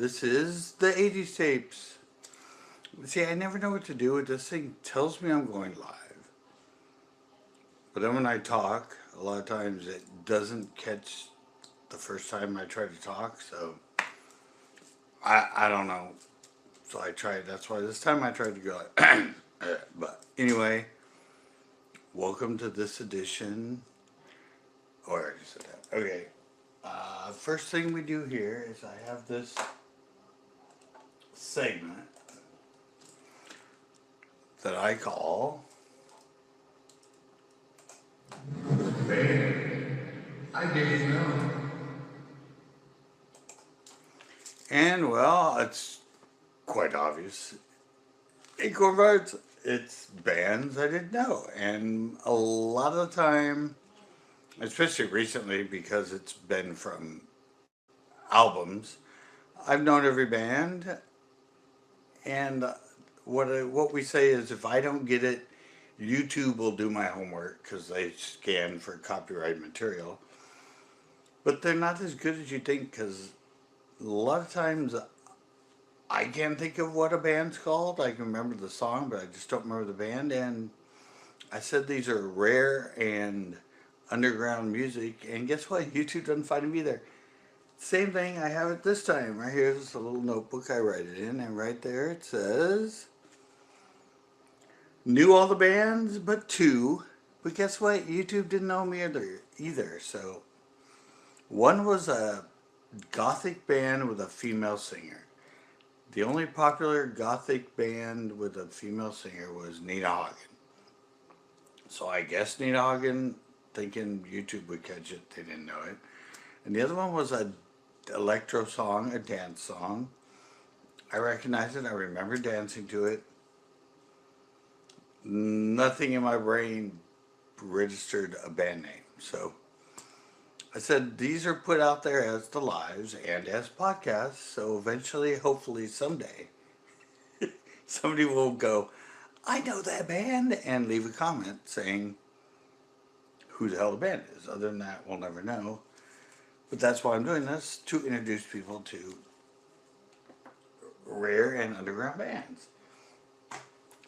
This is the 80s tapes. See, I never know what to do with this thing. Tells me I'm going live. But then when I talk, a lot of times it doesn't catch the first time I try to talk, so I don't know. So I tried, that's why this time I tried to go but anyway, welcome to this edition. Oh, I already said that. Okay. First thing we do here is I have this segment that I call I didn't know. And well, it's quite obvious. It converts it's bands I didn't know. And a lot of the time, especially recently because it's been from albums, I've known every band. And what we say is if I don't get it, YouTube will do my homework because they scan for copyright material. But they're not as good as you think because a lot of times I can't think of what a band's called. I can remember the song, but I just don't remember the band. And I said these are rare and underground music. And guess what? YouTube doesn't find them either. Same thing, I have it this time. Right here's a little notebook I write it in. And right there it says, knew all the bands but two. But guess what? YouTube didn't know me either. So one was a gothic band with a female singer. The only popular gothic band with a female singer was Nina Hagen. So I guess Nina Hagen, thinking YouTube would catch it, they didn't know it. And the other one was a electro song, a dance song. I recognized it. I remember dancing to it. Nothing in my brain registered a band name. So I said these are put out there as the lives and as podcasts. So eventually, hopefully, someday, somebody will go, I know that band, and leave a comment saying who the hell the band is. Other than that, we'll never know. But that's why I'm doing this, to introduce people to rare and underground bands.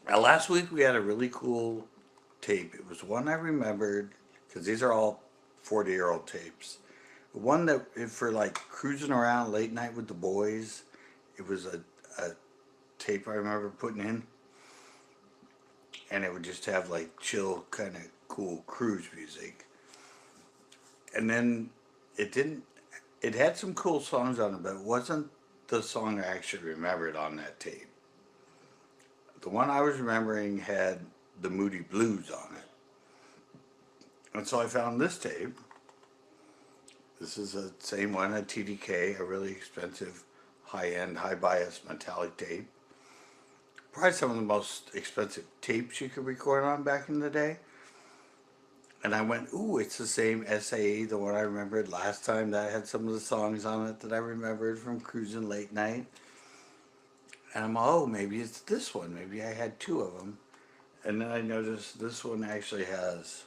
Now, last week we had a really cool tape. It was one I remembered, because these are all 40-year-old tapes. One that, for like cruising around late night with the boys, it was a tape I remember putting in. And it would just have like chill, kind of cool cruise music. And then it didn't, it had some cool songs on it, but it wasn't the song I actually remembered on that tape. The one I was remembering had the Moody Blues on it. And so I found this tape. This is the same one, a TDK, a really expensive, high-end, high-bias metallic tape. Probably some of the most expensive tapes you could record on back in the day. And I went, ooh, it's the same SAE, the one I remembered last time that had some of the songs on it that I remembered from cruising late night. And I'm, oh, maybe it's this one. Maybe I had two of them. And then I noticed this one actually has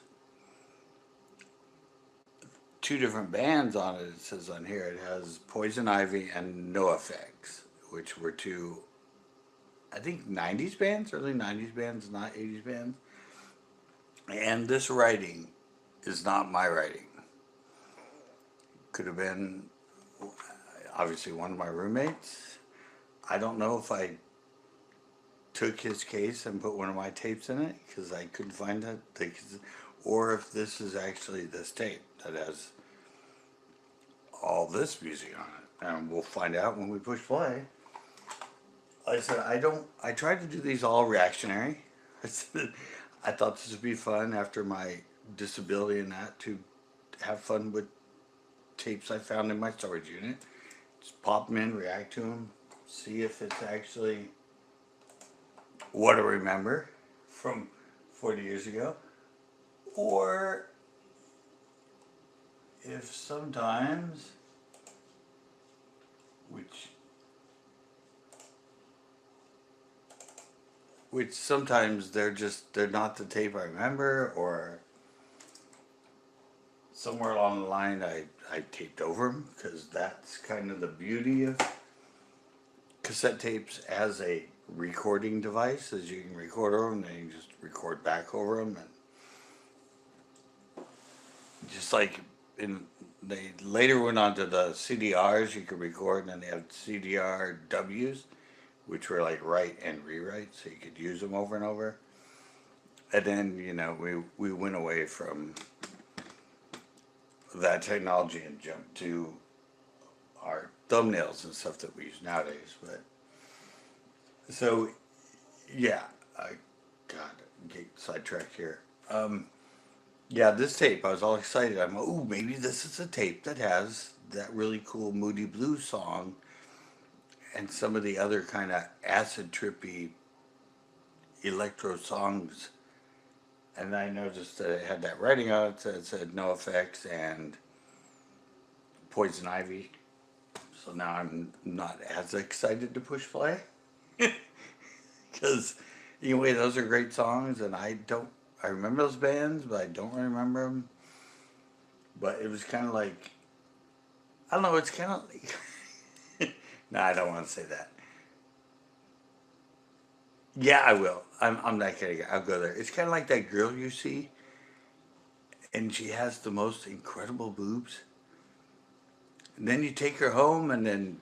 two different bands on it. It says on here it has Poison Ivy and NoFX, which were two, I think, 90s bands, early 90s bands, not 80s bands. And this writing is not my writing. Could have been, obviously, one of my roommates. I don't know if I took his case and put one of my tapes in it because I couldn't find it, or if this is actually this tape that has all this music on it. And we'll find out when we push play. Like I said, I tried to do these all reactionary. I thought this would be fun after my disability and that, to have fun with tapes I found in my storage unit. Just pop them in, react to them, see if it's actually what I remember from 40 years ago, or if sometimes, which sometimes they're not the tape I remember, or somewhere along the line I taped over them, because that's kind of the beauty of cassette tapes as a recording device, as you can record over them, then you just record back over them, and just like in they later went on to the CDRs, you could record, and then they have CDR Ws, which were like write and rewrite, so you could use them over and over. And then we went away from that technology and jumped to our thumbnails and stuff that we use nowadays. But so yeah, I God get sidetracked here. Yeah, this tape, I was all excited. I'm, oh, maybe this is a tape that has that really cool Moody Blues song and some of the other kind of acid trippy electro songs. And I noticed that it had that writing on it that said No Effects and Poison Ivy. So now I'm not as excited to push play. Because, anyway, those are great songs, and I remember those bands, but I don't remember them. But it was kind of like, I don't know, it's kind of like, no, I don't want to say that. Yeah, I will. I'm not kidding. I'll go there. It's kind of like that girl you see, and she has the most incredible boobs. And then you take her home, and then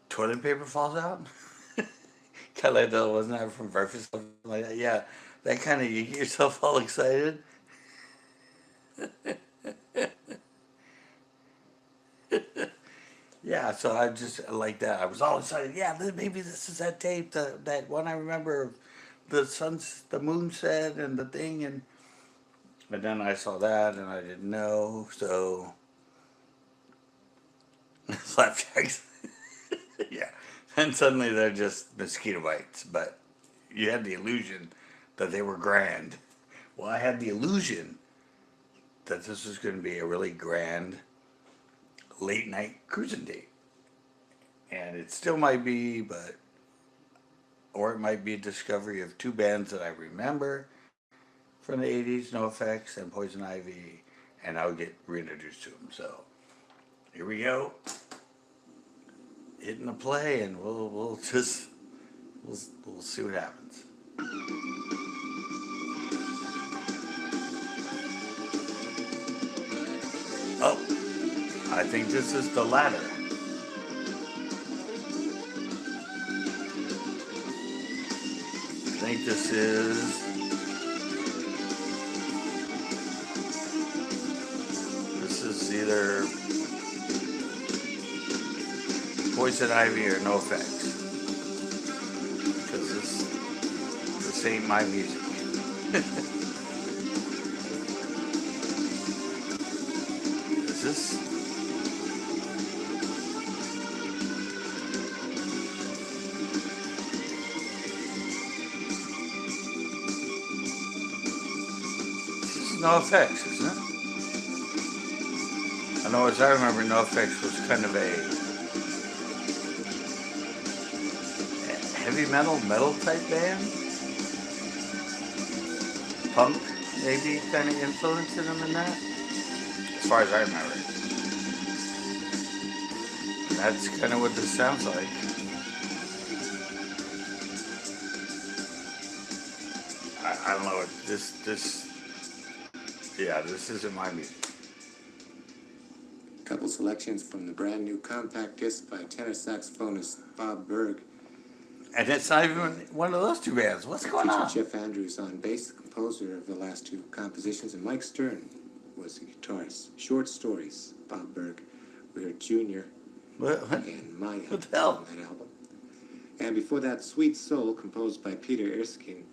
toilet paper falls out. Kind of like that, wasn't that from Breakfast? Something like that. Yeah, that kind of, you get yourself all excited. Yeah, so I just like that. I was all excited. Yeah, maybe this is that tape, that one I remember, of the moon set and the thing, and but then I saw that and I didn't know, so flapjacks. Yeah, and suddenly they're just mosquito bites, but you had the illusion that they were grand. Well, I had the illusion that this was going to be a really grand late night cruising date. And it still might be, or it might be a discovery of two bands that I remember from the 80s, No Effects and Poison Ivy, and I'll get reintroduced to them. So here we go, hitting the play, and we'll see what happens. Oh, I think this is the latter. I think this is either Poison Ivy or No Effects, because this ain't my music. Is this? This is No Effects, isn't it? I know, as I remember, No Effects was kind of a heavy metal type band. Punk, maybe, kind of influencing them in that, as far as I remember. And that's kind of what this sounds like. I don't know. This isn't my music. Couple selections from the brand new compact disc by tenor saxophonist Bob Berg. And it's not even one of those two bands. What's going on? Jeff Andrews on bass, the composer of the last two compositions, and Mike Stern was the guitarist. Short Stories, Bob Berg. We heard Junior and Maya What the hell? on that album. And before that, Sweet Soul, composed by Peter Erskine.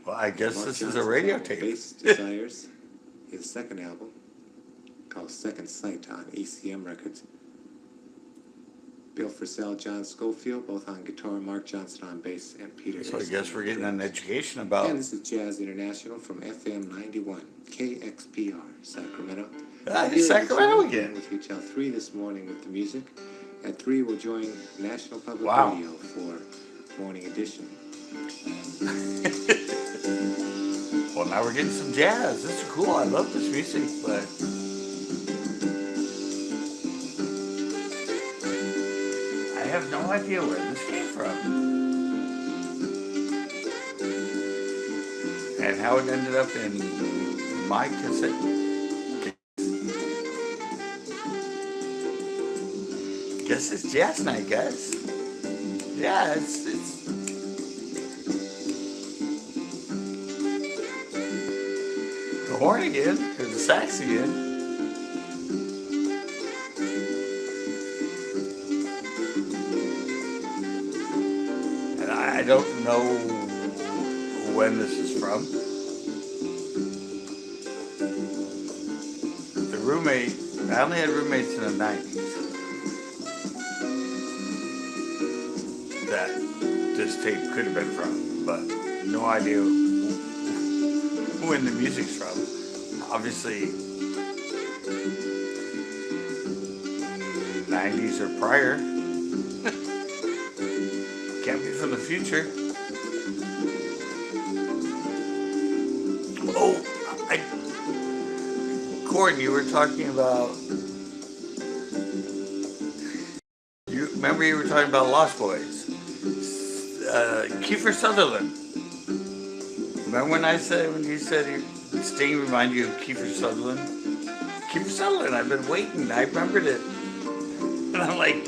Well, I guess Mark this is a Johnson's radio album, tape. Bass Desires, his second album, called Second Sight on ECM Records. Bill Frisell, John Schofield, both on guitar, Mark Johnson on bass, and Peter So I Erskine guess we're on getting an drums. education about. And this is Jazz International from FM 91, KXPR, Sacramento. Sacramento again. With you till 3 this morning with the music. At 3, we'll join National Public Wow. Radio for Morning Edition. Well, now we're getting some jazz. This is cool. I love this music, but I have no idea where this came from. And how it ended up in my cassette. Guess it's jazz night, guys. Yeah, it's the horn again, or the sax again. And I don't know when this is from. The roommate, I only had roommates in the 90s that this tape could have been from, but no idea when the music's from. Obviously, 90s or prior. Can't be from the future. Oh, Gordon, you were talking about. Remember you were talking about Lost Boys. Kiefer Sutherland. Remember when you said Sting reminded you of Kiefer Sutherland? Kiefer Sutherland, I've been waiting. I remembered it. And I'm like,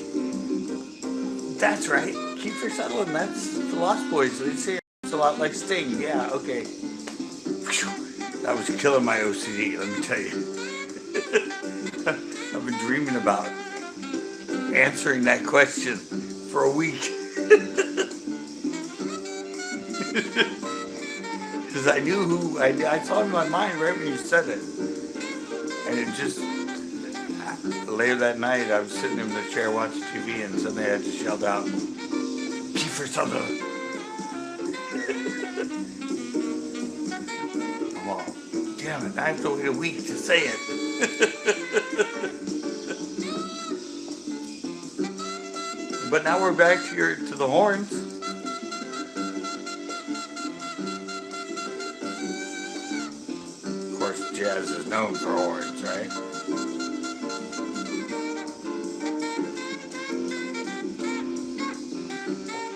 that's right. Kiefer Sutherland, that's the Lost Boys. They say it's a lot like Sting. Yeah, okay. That was killing my OCD, let me tell you. I've been dreaming about answering that question for a week. Because I knew who, I saw it in my mind right when you said it. And it just, later that night, I was sitting in the chair watching TV and suddenly I just yelled out, Kiefer Sutherland. Oh, damn it, I have to wait a week to say it. But now we're back to the horns. Of course, jazz is known for horns, right?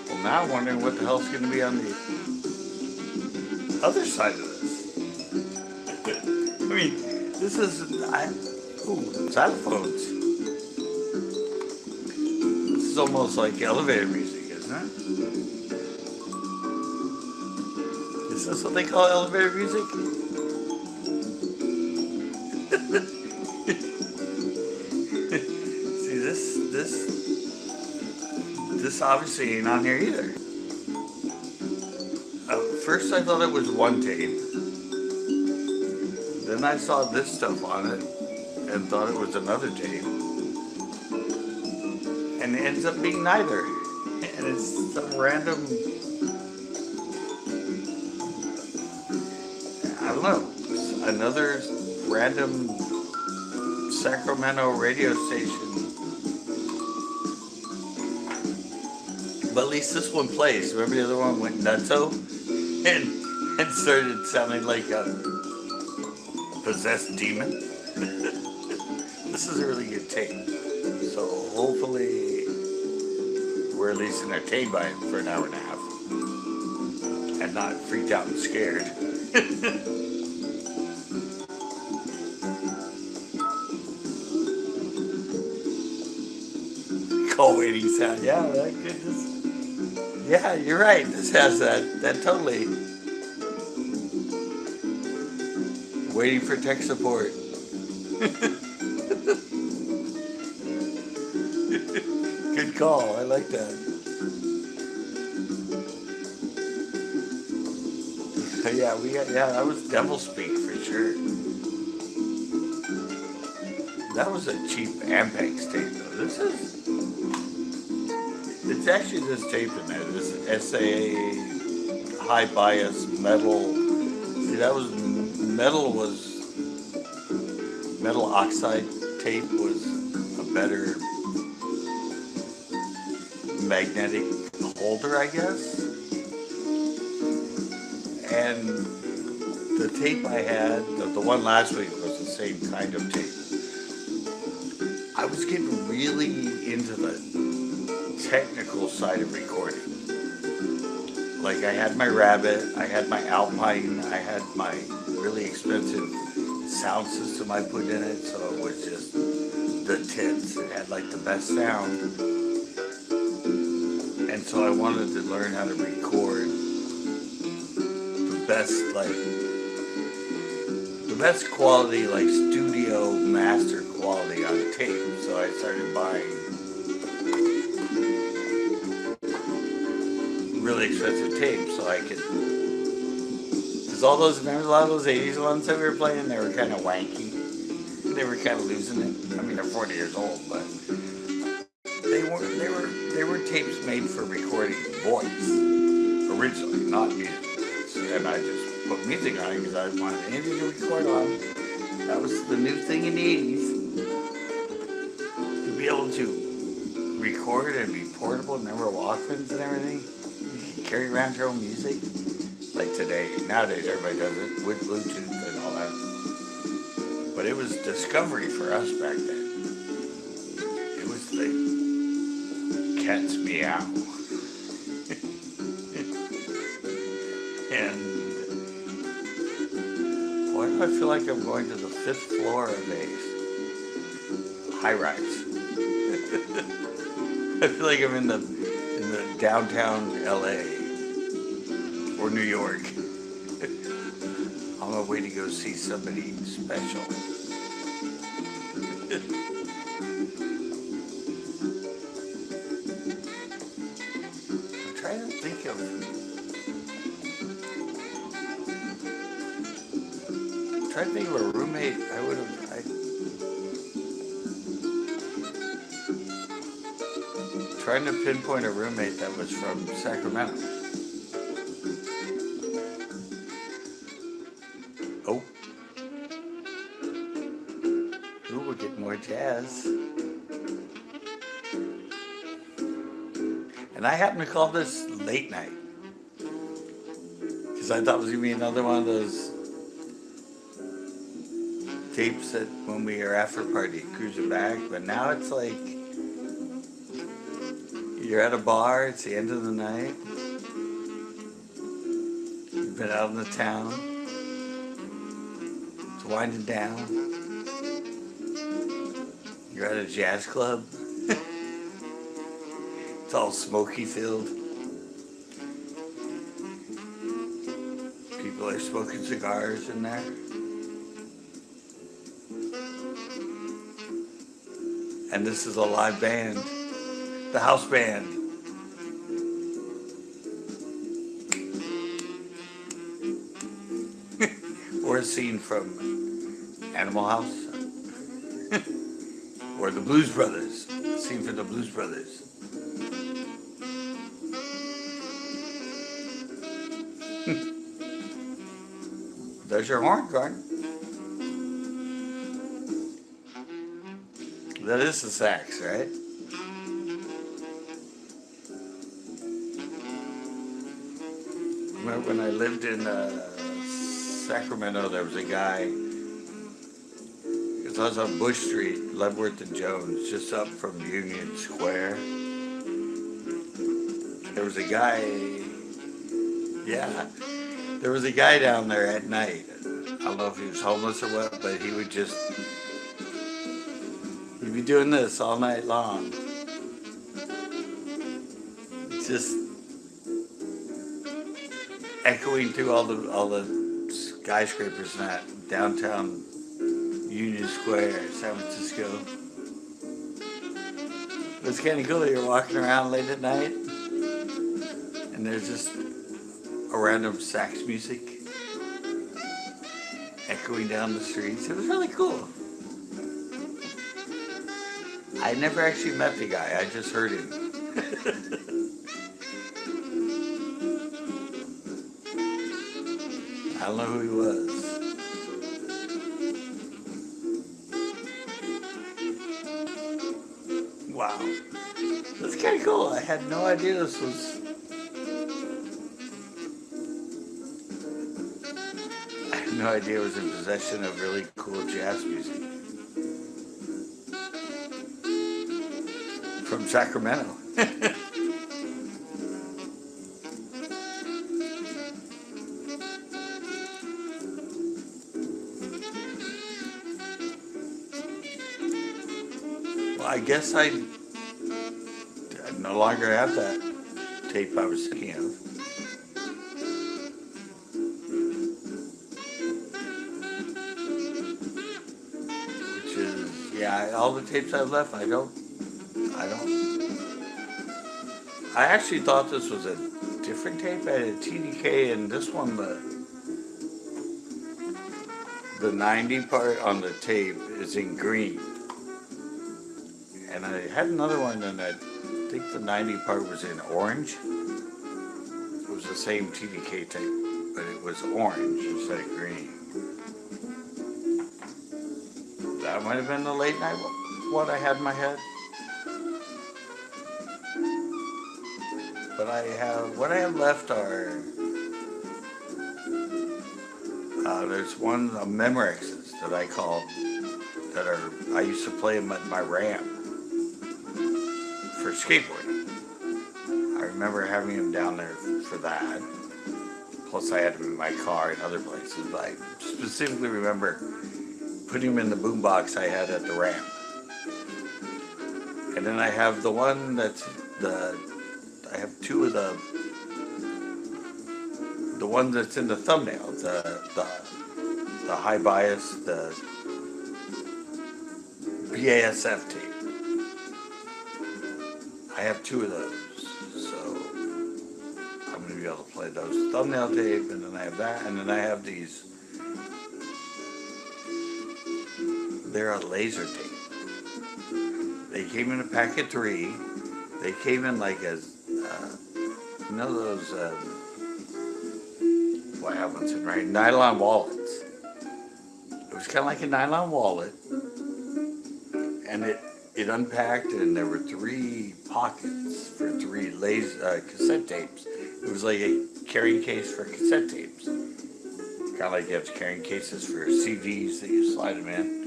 Well, now I'm wondering what the hell's going to be on the other side of this. I mean, this is, xylophones. This is almost like elevator music, isn't it? Is this what they call elevator music? See, this obviously ain't on here either. First I thought it was one tape. Then I saw this stuff on it and thought it was another tape. And it ends up being neither. And it's some random, I don't know, another random Sacramento radio station. But at least this one plays. Remember the other one went nutso? And started sounding like a possessed demon. This is a really good tape. So hopefully we're at least entertained by it for an hour and a half. And not freaked out and scared. Call waiting sound. Yeah, that could just... Yeah, you're right. This has that totally. Waiting for tech support. Good call. I like that. Yeah, that was devil speak for sure. That was a cheap Ampex tape though. This is. It's actually this tape in there, this SAA high bias metal. See, that was metal oxide tape was a better magnetic holder, I guess. And the tape I had, the one last week was the same kind of tape. I was getting really into the technical side of recording. Like I had my Rabbit, I had my Alpine, I had my really expensive sound system I put in it, so it was just the tits. It had like the best sound. And so I wanted to learn how to record the best quality, like studio master quality on tape. So I started buying really expensive tapes so I could, because all those, remember a lot of those 80s ones that we were playing, they were kind of wanky. They were kind of losing it. I mean, they're 40 years old, but they were tapes made for recording voice originally, not music. And I just put music on it because I wanted anything to record on. That was the new thing in the 80s. To be able to record and be portable, remember Walkmans and everything? You can carry around your own music. Like today, nowadays everybody does it with Bluetooth and all that. But it was discovery for us back then. It was the cat's meow. And why do I feel like I'm going to the 5th floor of a high rise? I feel like I'm in the downtown LA or New York on my way to go see somebody special. I'm trying to think of a roommate I would have. Trying to pinpoint a roommate that was from Sacramento. Oh. Ooh, we're getting more jazz. And I happen to call this Late Night, because I thought it was going to be another one of those tapes that when we are after party, cruising back. But now it's like you're at a bar, it's the end of the night, you've been out in the town, it's winding down, you're at a jazz club, it's all smoky filled, people are smoking cigars in there. And this is a live band, the house band. Or a scene from Animal House. Or the Blues Brothers, a scene from the Blues Brothers. There's your horn, Gordon. That is the sax, right? Remember when I lived in Sacramento, there was a guy, because I was on Bush Street, Leavenworth and Jones, just up from Union Square. There was a guy, yeah, there was a guy down there at night. I don't know if he was homeless or what, but he would just, he'd be doing this all night long. Just echoing through all the skyscrapers in that downtown Union Square, San Francisco. It's kind of cool. You're walking around late at night, and there's just a random sax music echoing down the streets. It was really cool. I never actually met the guy. I just heard him. I don't know who he was. Wow. That's kind of cool. I had no idea this was... I had no idea it was in possession of really cool jazz music. From Sacramento. Well, I guess I no longer have that tape I was thinking of. Which is, yeah, all the tapes I've left, I actually thought this was a different tape. I had a TDK, and this one, the 90 part on the tape is in green. And I had another one, and I think the 90 part was in orange. It was the same TDK tape, but it was orange instead of green. That might have been the late night one I had in my head. But what I have left are, there's one of Memorexes that I called, I used to play them at my ramp for skateboarding. I remember having them down there for that. Plus I had them in my car and other places, but I specifically remember putting them in the boombox I had at the ramp. And then I have the one I have two of the one that's in the thumbnail, the high bias, the BASF tape. I have two of those, so I'm going to be able to play those thumbnail tape, and then I have that, and then I have these. They're a laser tape. They came in a pack of 3. They came in like as, you know those, what happens in right? Nylon wallets. It was kind of like a nylon wallet, and it unpacked, and there were 3 pockets for 3 cassette tapes. It was like a carrying case for cassette tapes. Kind of like you have carrying cases for CDs that you slide them in.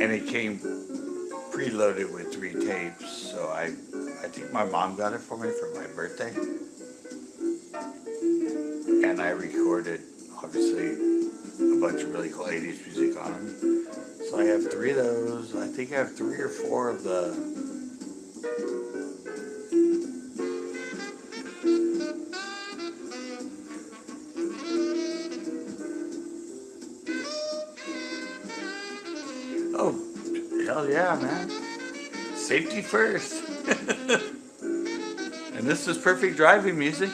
And it came preloaded with 3 tapes, so I think my mom got it for me for my birthday. And I recorded, obviously, a bunch of really cool 80s music on them. So I have 3 of those. I think I have 3 or 4 of the oh, hell yeah, man. Safety first. And this is perfect driving music.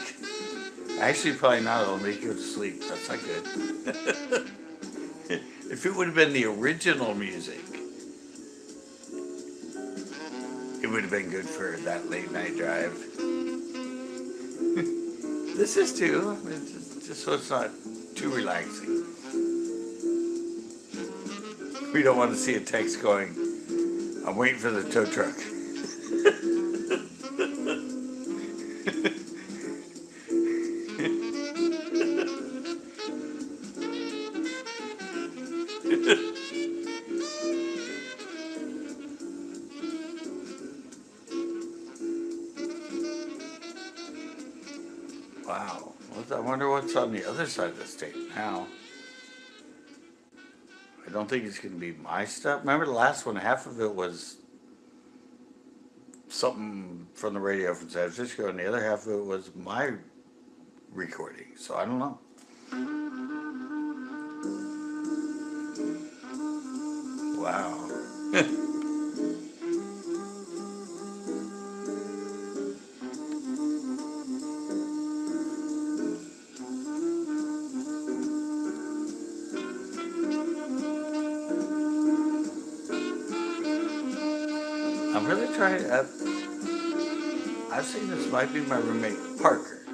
Actually, probably not. It'll make you go to sleep. That's not good. If it would have been the original music, it would have been good for that late night drive. This is too. It's just so it's not too relaxing. We don't want to see a text going, I'm waiting for the tow truck. Wow. I wonder what's on the other side of this tape now. I don't think it's going to be my stuff. Remember the last one, half of it was something from the radio from San Francisco, and the other half of it was my recording. So I don't know. Wow. I'm really trying. I've seen this might be my roommate Parker,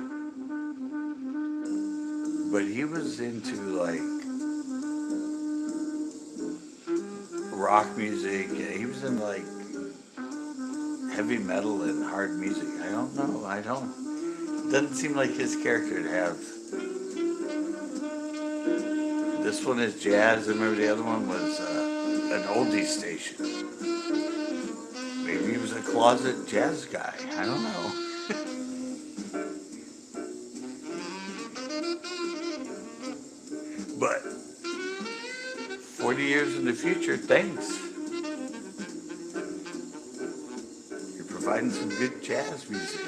but he was into like rock music. He was into like heavy metal and hard music. I don't know. It doesn't seem like his character to have. This one is jazz. I remember the other one was an oldie station. Maybe he was a closet jazz guy. I don't know. But 40 years in the future, thanks. You're providing some good jazz music.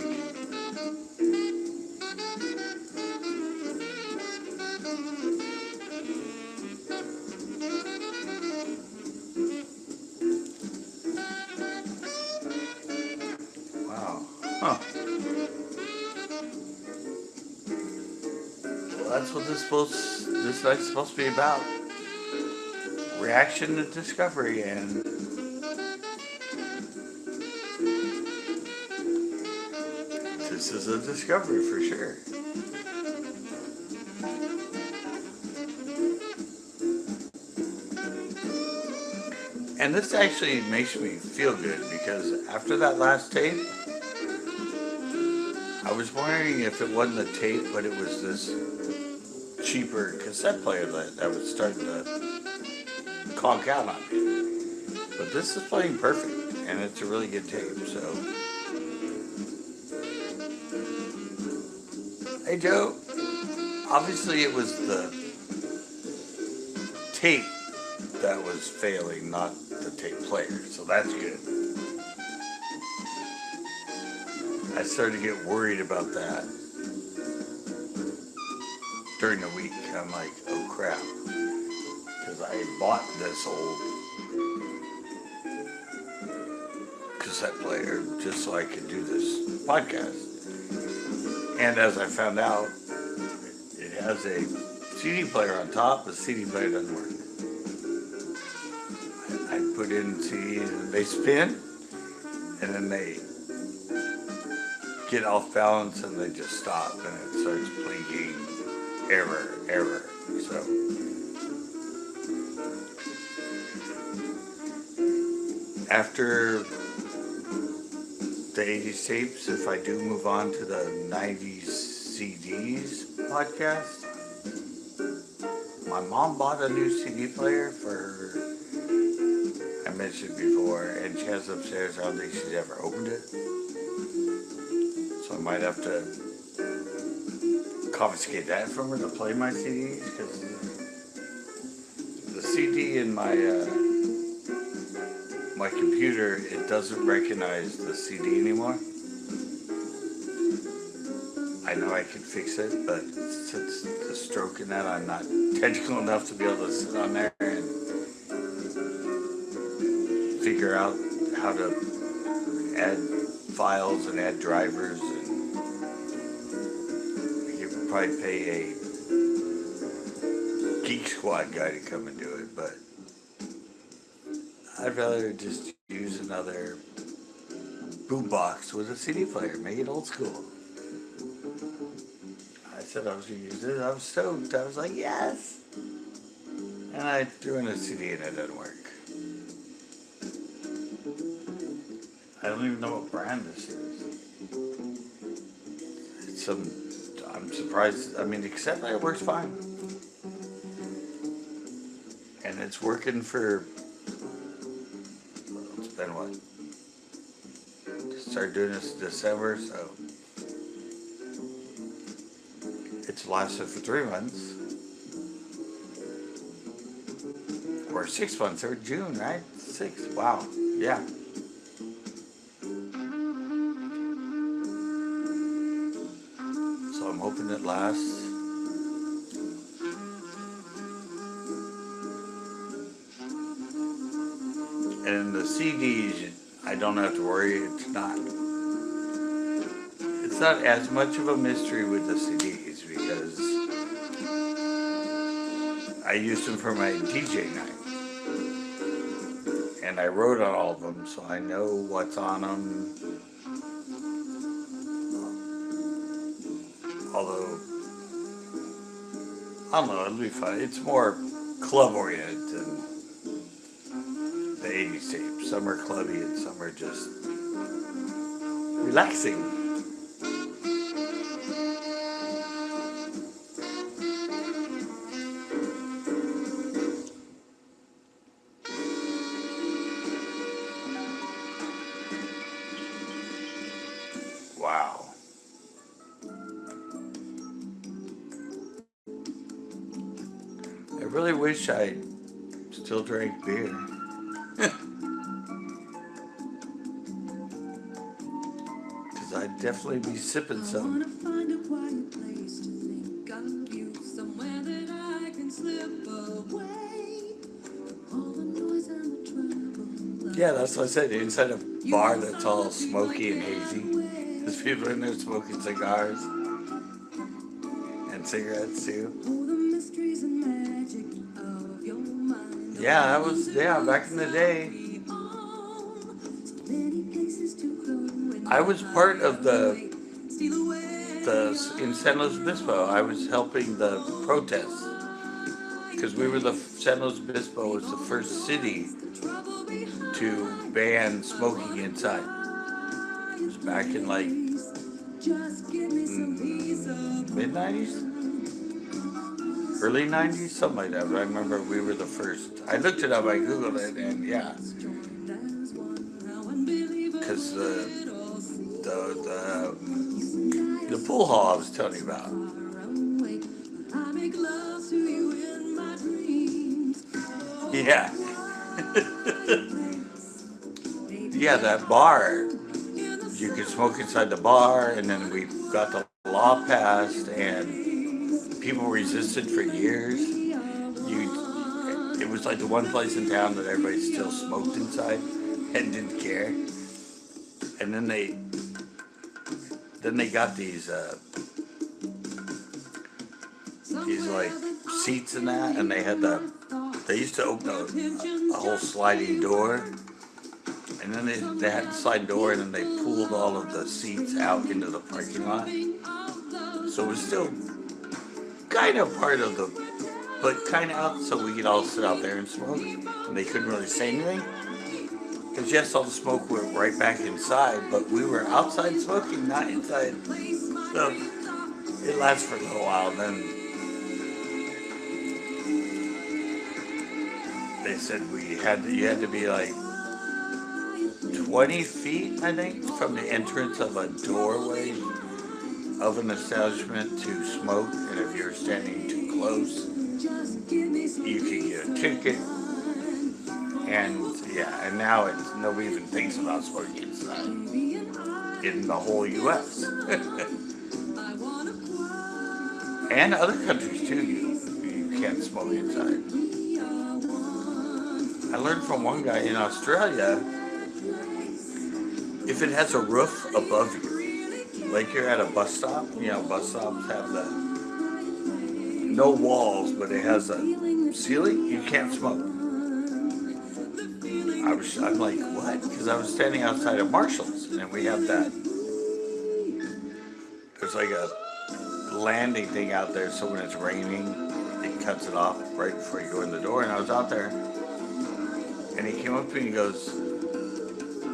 Wow. Huh. Well, that's what this night's supposed to be about. Reaction to discovery, and this is a discovery for sure. And this actually makes me feel good because after that last tape, I was wondering if it wasn't a tape, but it was this cheaper cassette player that was starting to conk out on me. But this is playing perfect, and it's a really good tape, so. Hey Joe, obviously it was the tape that was failing, not the tape player, so that's good. I started to get worried about that during the week. I'm like, oh crap, because I bought this old cassette player just so I could do this podcast. And as I found out, it has a CD player on top. The CD player doesn't work. I put in CD and they spin, and then they get off balance and they just stop, and it starts blinking, error. So after the 80s tapes, if I do move on to the 90s CDs podcast, my mom bought a new CD player for, I mentioned before, and she has it upstairs. I don't think she's ever opened it. So I might have to confiscate that from her to play my CDs, because the CD in my computer, it doesn't recognize the CD anymore. I know I can fix it, but since the stroke in that, I'm not technical enough to be able to sit on there and figure out how to add files and add drivers, and you could probably pay a Geek Squad guy to come and do it, but I'd rather just use another boombox with a CD player, make it old school. I said I was going to use it. I was stoked. I was like, yes. And I threw in a CD and it didn't work. I don't even know what brand this is. It's some, I'm surprised. I mean, the cassette player works fine. And it's working for, it's been what? Started doing this in December, so it's lasted for 3 months. Or 6 months, or June, right? 6, wow, yeah. So I'm hoping it lasts. And the CDs, I don't have to worry. It's not as much of a mystery with the CDs because I used them for my DJ night. And I wrote on all of them, so I know what's on them. Although, I don't know, it'll be fun. It's more club-oriented than the 80s tapes. Some are clubby and some are just relaxing. Wow. I really wish I still drank beer. Because I'd definitely be sipping some. Find a quiet place to think of you, somewhere that I can slip away from all the noise and the trouble. Yeah, that's what I said. Inside a bar that's all smoky and hazy. There's people in there smoking cigars and cigarettes too. Oh, the mysteries and magic of your mind. Yeah, that was, yeah, back in the day. So many places to go and I was part of steal away in San Luis Obispo. I was helping the protests. Because we were San Luis Obispo was the first city trouble behind. to ban smoking inside. It was back in like Just give me some peace of mid 90s, early 90s, something like that. But I remember we were the first. I looked it up, I googled it, and yeah, joined as one. How unbelievable because it all seems. the pool hall I was telling you about. Far away, but I make love to you in my dreams. Yeah, yeah, that bar. You could smoke inside the bar, and then we got the law passed, and people resisted for years. It was like the one place in town that everybody still smoked inside and didn't care. And then they got these like seats and that, and they used to open a whole sliding door. And then they had the sliding door, and then they pulled all of the seats out into the parking lot. So it was still kind of part of but kind of out so we could all sit out there and smoke. And they couldn't really say anything. Because yes, all the smoke went right back inside, but we were outside smoking, not inside. So it lasted for a little while, and then they said you had to be like 20 feet, I think, from the entrance of a doorway of an establishment to smoke, and if you're standing too close, you could get a ticket. And yeah, and now nobody even thinks about smoking inside in the whole U.S. and other countries too. You can't smoke inside. I learned from one guy in Australia. If it has a roof above you, like you're at a bus stop, bus stops have no walls, but it has a ceiling, you can't smoke. I'm like, what? Because I was standing outside of Marshall's, and we have that. There's like a landing thing out there, so when it's raining, it cuts it off right before you go in the door. And I was out there, and he came up to me and he goes,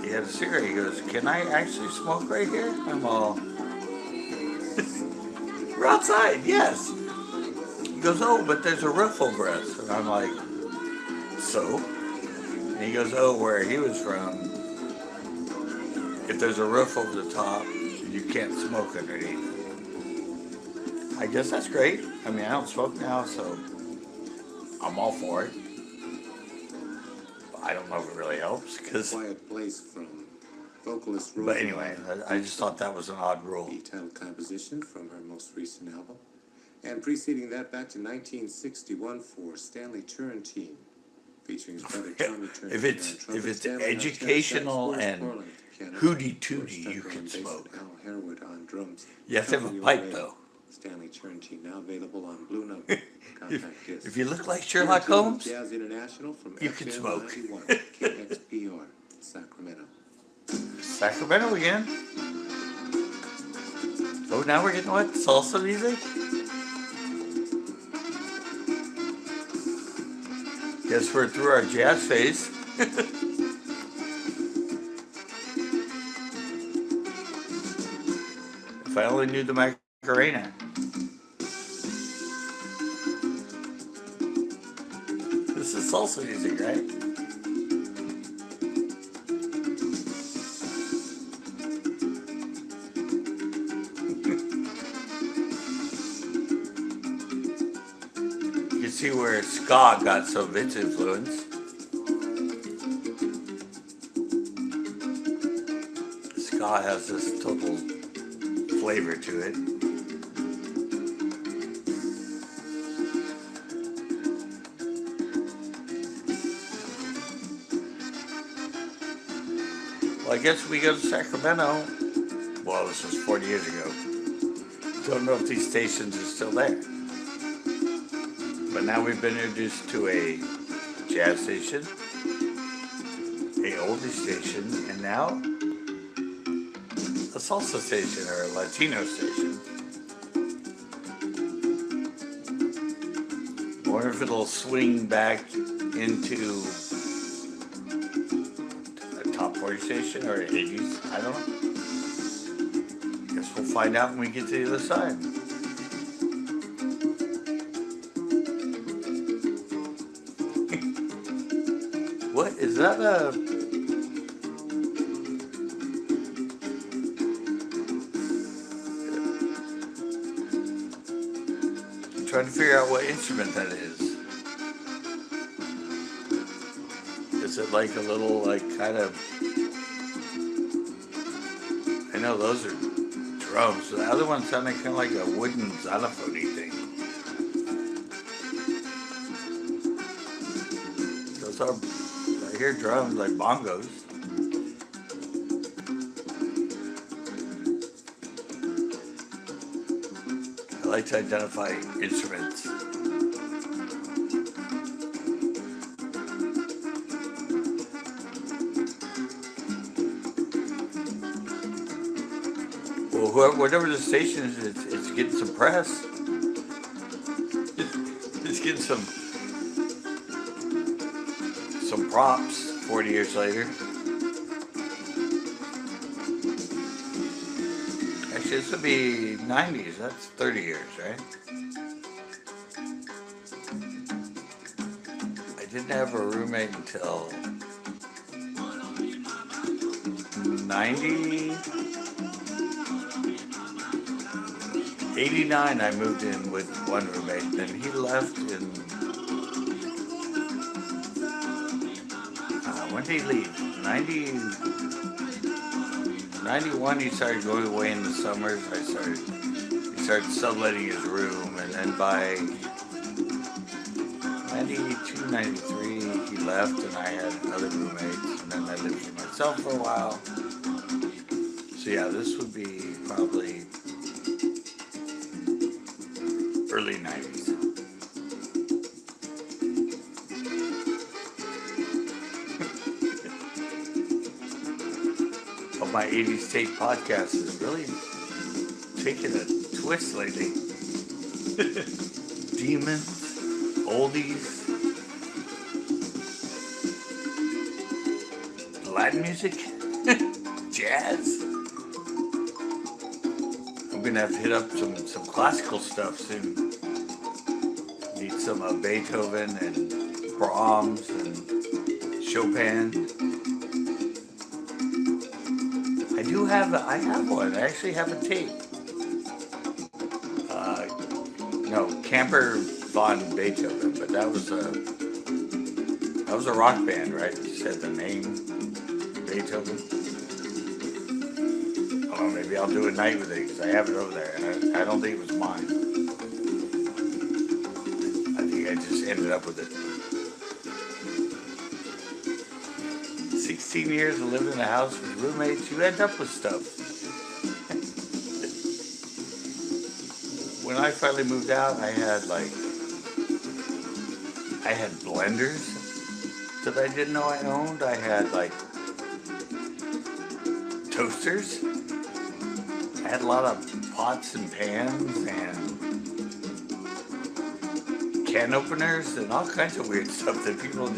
he had a cigarette. He goes, "Can I actually smoke right here?" I'm all, "We're outside, yes." He goes, "Oh, but there's a roof over us." And I'm like, "So?" And he goes, "Oh, where he was from, if there's a roof over the top, you can't smoke underneath." I guess that's great. I mean, I don't smoke now, so I'm all for it. I don't know if it really helps, because... Quiet Place from vocalist Rosie. But anyway, I just thought that was an odd rule. The title composition from her most recent album. And preceding that back to 1961 for Stanley Turrentine, featuring his brother Tommy Turrentine. If it's educational and hooty-tooty, you can smoke. Al Harewood on drums. You have to have a pipe, though. Stanley Turrentine, now available on Blue Note compact disc. If you look like Sherlock Holmes, Jazz International from you can FM smoke. 91, KXPR, Sacramento. Sacramento again. Oh, now we're getting what? Salsa music? Guess we're through our jazz phase. If I only knew the Macarena. This is salsa music, right? see where ska got some of its influence. Ska has this total flavor to it. Well, I guess we go to Sacramento. Well, this was 40 years ago. Don't know if these stations are still there. But now we've been introduced to a jazz station, a oldie station, and now a salsa station or a Latino station. I wonder if it'll swing back into a top 40 station or 80s. I don't know. Guess we'll find out when we get to the other side. What is that? I'm trying to figure out what instrument that is. Is it like a little, like, kind of? I know those are drums. The other one sounded kind of like a wooden xylophone-y thing. Those are, I hear drums like bongos. I like to identify instruments. Well, whatever the station is, it's getting some press. It's getting some props 40 years later. Actually, this would be 90s. That's 30 years, right? I didn't have a roommate until 89. I moved in with one roommate, then he left in, when did he leave? 91, he started going away in the summers. He started subletting his room, and then by 92, 93, he left, and I had other roommates, and then I lived for myself for a while. So yeah, this would be probably early 90s. Well, my 80s tape podcast is really taking a twist lately. Demons, oldies, Latin music, jazz. I'm gonna have to hit up some classical stuff soon. Need some Beethoven and Brahms and Chopin. I have one. I actually have a tape. No, Camper von Beethoven, but that was a rock band, right? You said the name Beethoven. Oh, maybe I'll do a night with it because I have it over there, and I don't think it was mine. I think I just ended up with it. 16 years of living in a house with roommates, you end up with stuff. When I finally moved out, I had blenders that I didn't know I owned. I had toasters. I had a lot of pots and pans and can openers and all kinds of weird stuff that people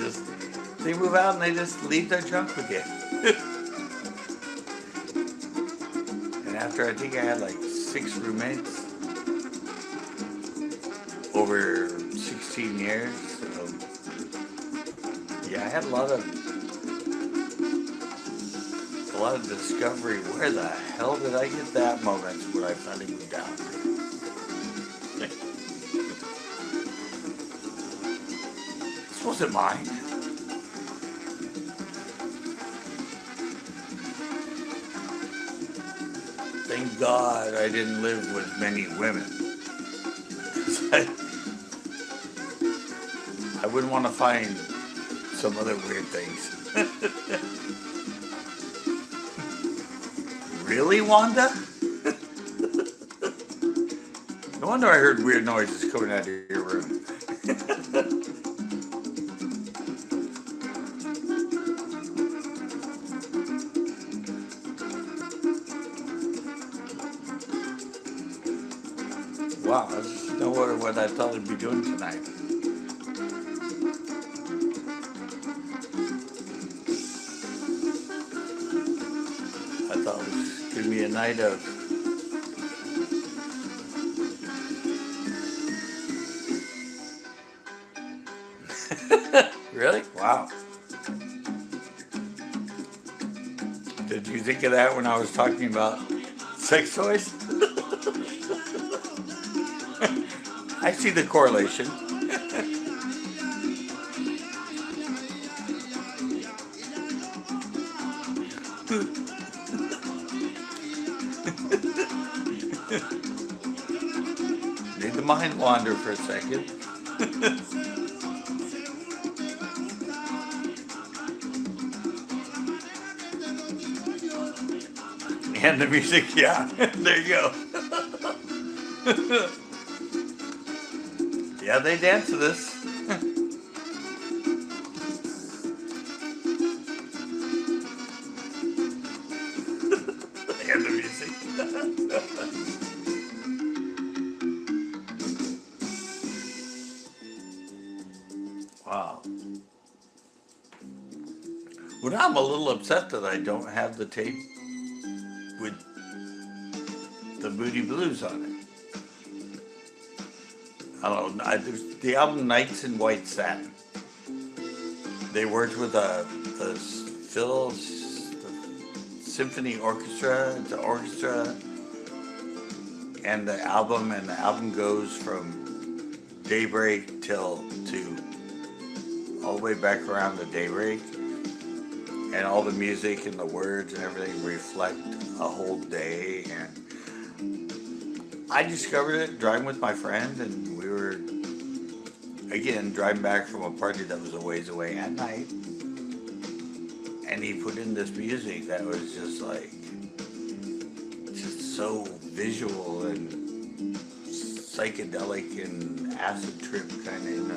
they move out and they just leave their junk with you. And after I think I had 6 roommates over 16 years, so yeah, I had a lot of discovery. Where the hell did I get that moment when I finally moved out? wasn't mine. Thank God I didn't live with many women. I wouldn't want to find some other weird things. Really, Wanda? No wonder I heard weird noises coming out of your room. Wow, I just know what I thought I'd be doing tonight. I thought it was gonna be a night of really? Wow. Did you think of that when I was talking about sex toys? I see the correlation. Made the mind wander for a second. And the music, yeah. There you go. Yeah, they dance to this. And the music. Wow. Well, now I'm a little upset that I don't have the tape with the Moody Blues on it. I don't know. There's the album Nights in White Satin. They worked with the Symphony Orchestra, the orchestra, and the album goes from daybreak till to all the way back around to daybreak, and all the music and the words and everything reflect a whole day. And I discovered it driving with my friend, and we were again driving back from a party that was a ways away at night, and he put in this music that was just like so visual and psychedelic and acid trip kind of.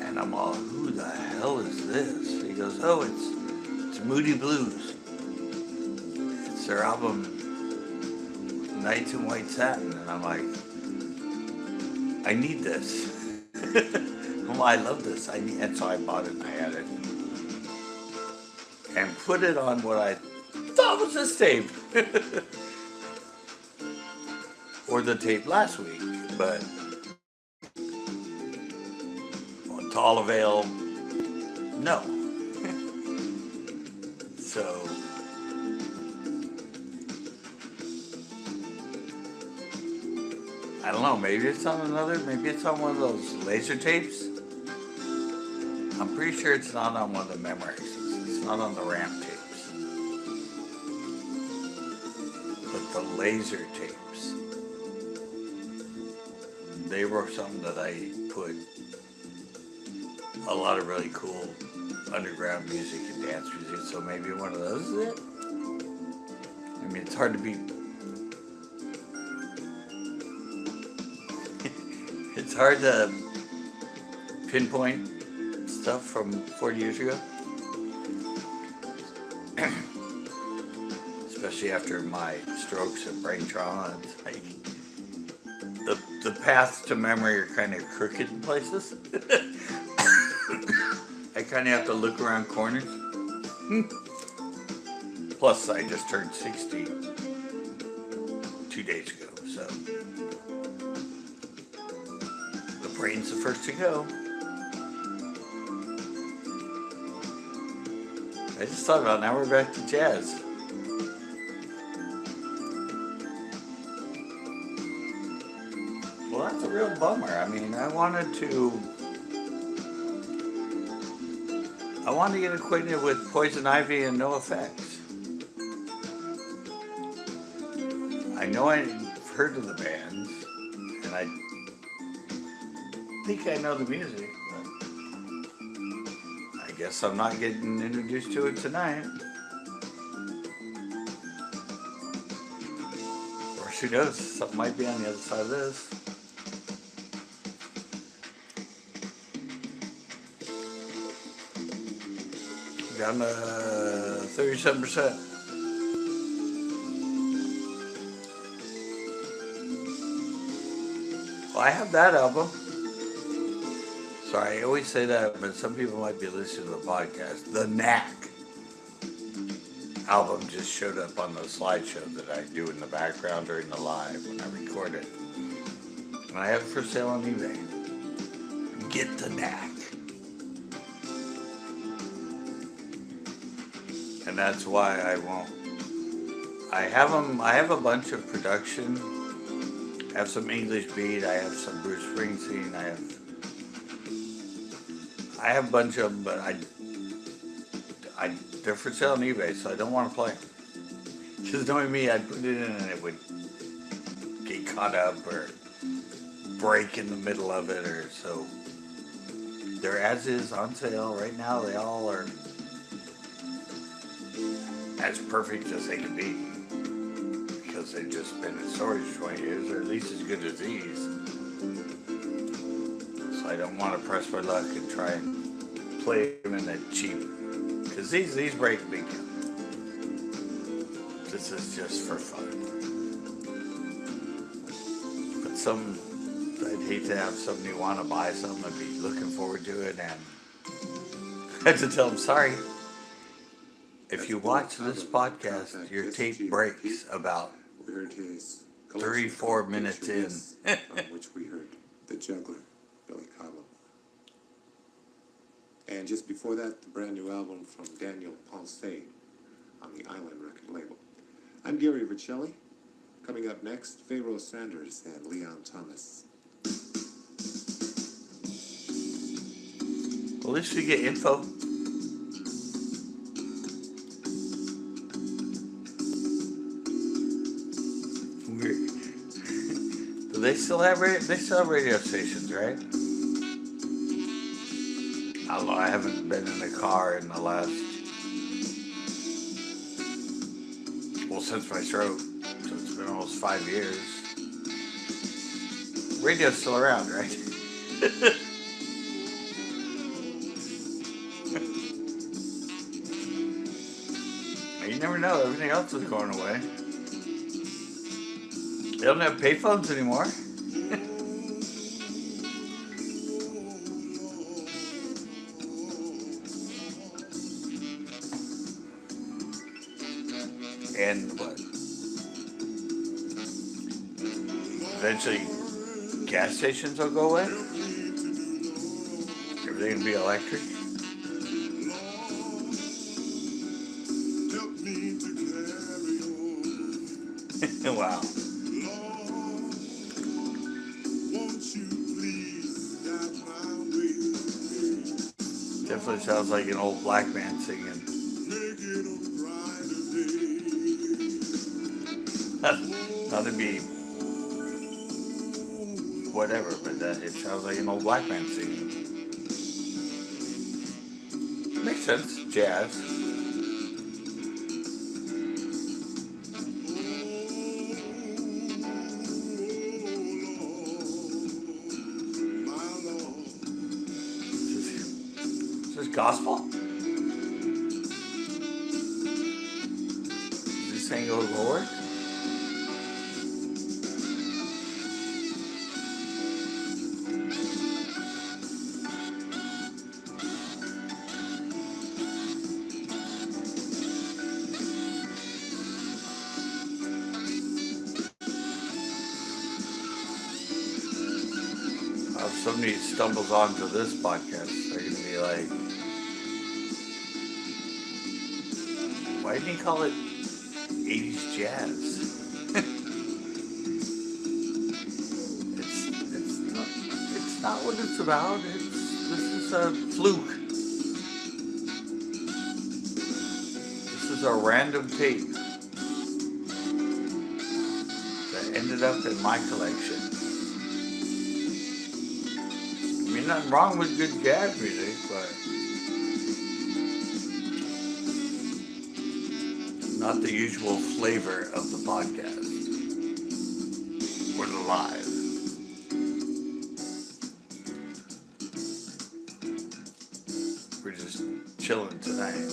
And I'm all, who the hell is this? He goes, oh, it's Moody Blues. It's their album Nights in White Satin. And I'm like, I need this. Oh, I love this. And so I bought it and I had it. And put it on what I thought was this tape. Or the tape last week. But to all avail, no. So I don't know, maybe it's on maybe it's on one of those laser tapes. I'm pretty sure it's not on one of the Memories. It's not on the RAM tapes. But the laser tapes, they were something that I put a lot of really cool underground music and dance music, so maybe one of those is it? I mean, it's hard to be... It's hard to pinpoint stuff from 40 years ago. Especially after my strokes and brain trauma. It's like the paths to memory are kind of crooked in places. I kind of have to look around corners. Plus, I just turned 60 2 days ago, so the brain's the first to go. I just thought about now we're back to jazz. Well, that's a real bummer. I mean, I wanted to I want to get acquainted with Poison Ivy and No Effects. I know I've heard of the bands, and I think I know the music, but I guess I'm not getting introduced to it tonight. Or who knows, something might be on the other side of this. Down to 37%. Well, I have that album. Sorry, I always say that, but some people might be listening to the podcast. The Knack album just showed up on the slideshow that I do in the background during the live when I record it. And I have it for sale on eBay. Get the Knack. And that's why I won't. I have them. I have a bunch of production. I have some English Beat. I have some Bruce Springsteen. I have a bunch of them, but they're for sale on eBay, so I don't want to play them. Just knowing me, I'd put it in and it would get caught up or break in the middle of it, or so. They're as is on sale right now. They all are as perfect as they can be, because they've just been in storage for 20 years, or at least as good as these. So I don't want to press my luck and try and play them in that cheap, because these break a big deal. This is just for fun. But some, I'd hate to have somebody want to buy something and be looking forward to it, and I have to tell them, sorry. If you watch this podcast, your tape breaks about 3-4 minutes in. On which we heard The Juggler, Billy Cobham. And just before that, the brand new album from Daniel Ponce on the Island record label. I'm Gary Vercelli. Coming up next, Pharaoh Sanders and Leon Thomas. Well, at least we get info. They still have radio stations, right? I don't know. I haven't been in a car in the last, well, since my stroke. So it's been almost 5 years. Radio's still around, right? You never know. Everything else is going away. They don't have payphones anymore. And what? Eventually, gas stations will go away? Everything will be electric? Wow. Definitely sounds like an old black man singing. Not to be whatever, but it sounds like an old black man singing. Makes sense. Jazz. Is this gospel? Is he saying, "Oh Lord"? If somebody stumbles onto this podcast, they're going to be like, why didn't he call it 80s jazz? it's not what it's about. This is a fluke. a random tape that ended up in my collection. I mean, nothing wrong with good jazz music, but not the usual flavor of the podcast or the live. We're just chilling tonight.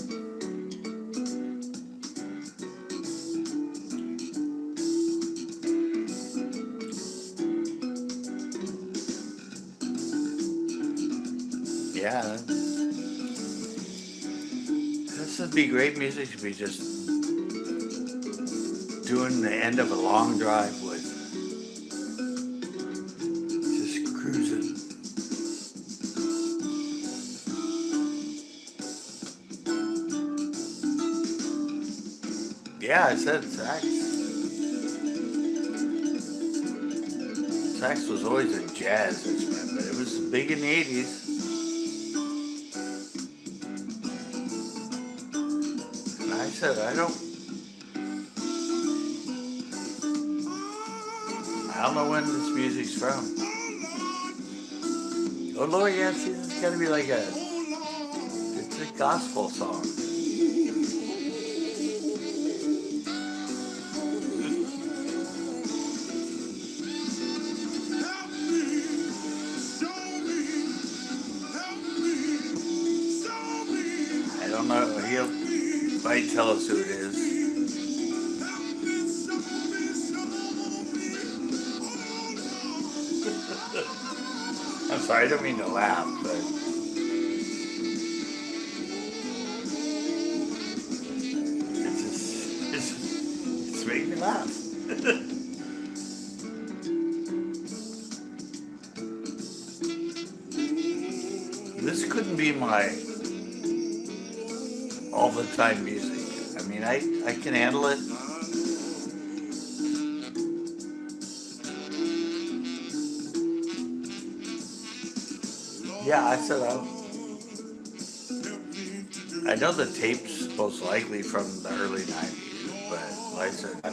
Yeah, this would be great music to be just doing the end of a long drive with. Just cruising. Yeah, I said sax. Sax was always a jazz instrument, but it was big in the 80s. And I said, I don't know when this music's from. Oh Lord, yeah, see, it's gotta be like it's a gospel song. I don't know, he might tell us who it is. I'm sorry, I don't mean to laugh, but it's making me laugh. This couldn't be my all the time music. I mean, I can handle it. Yeah, I said I know the tape's most likely from the early 90s, but like I said, I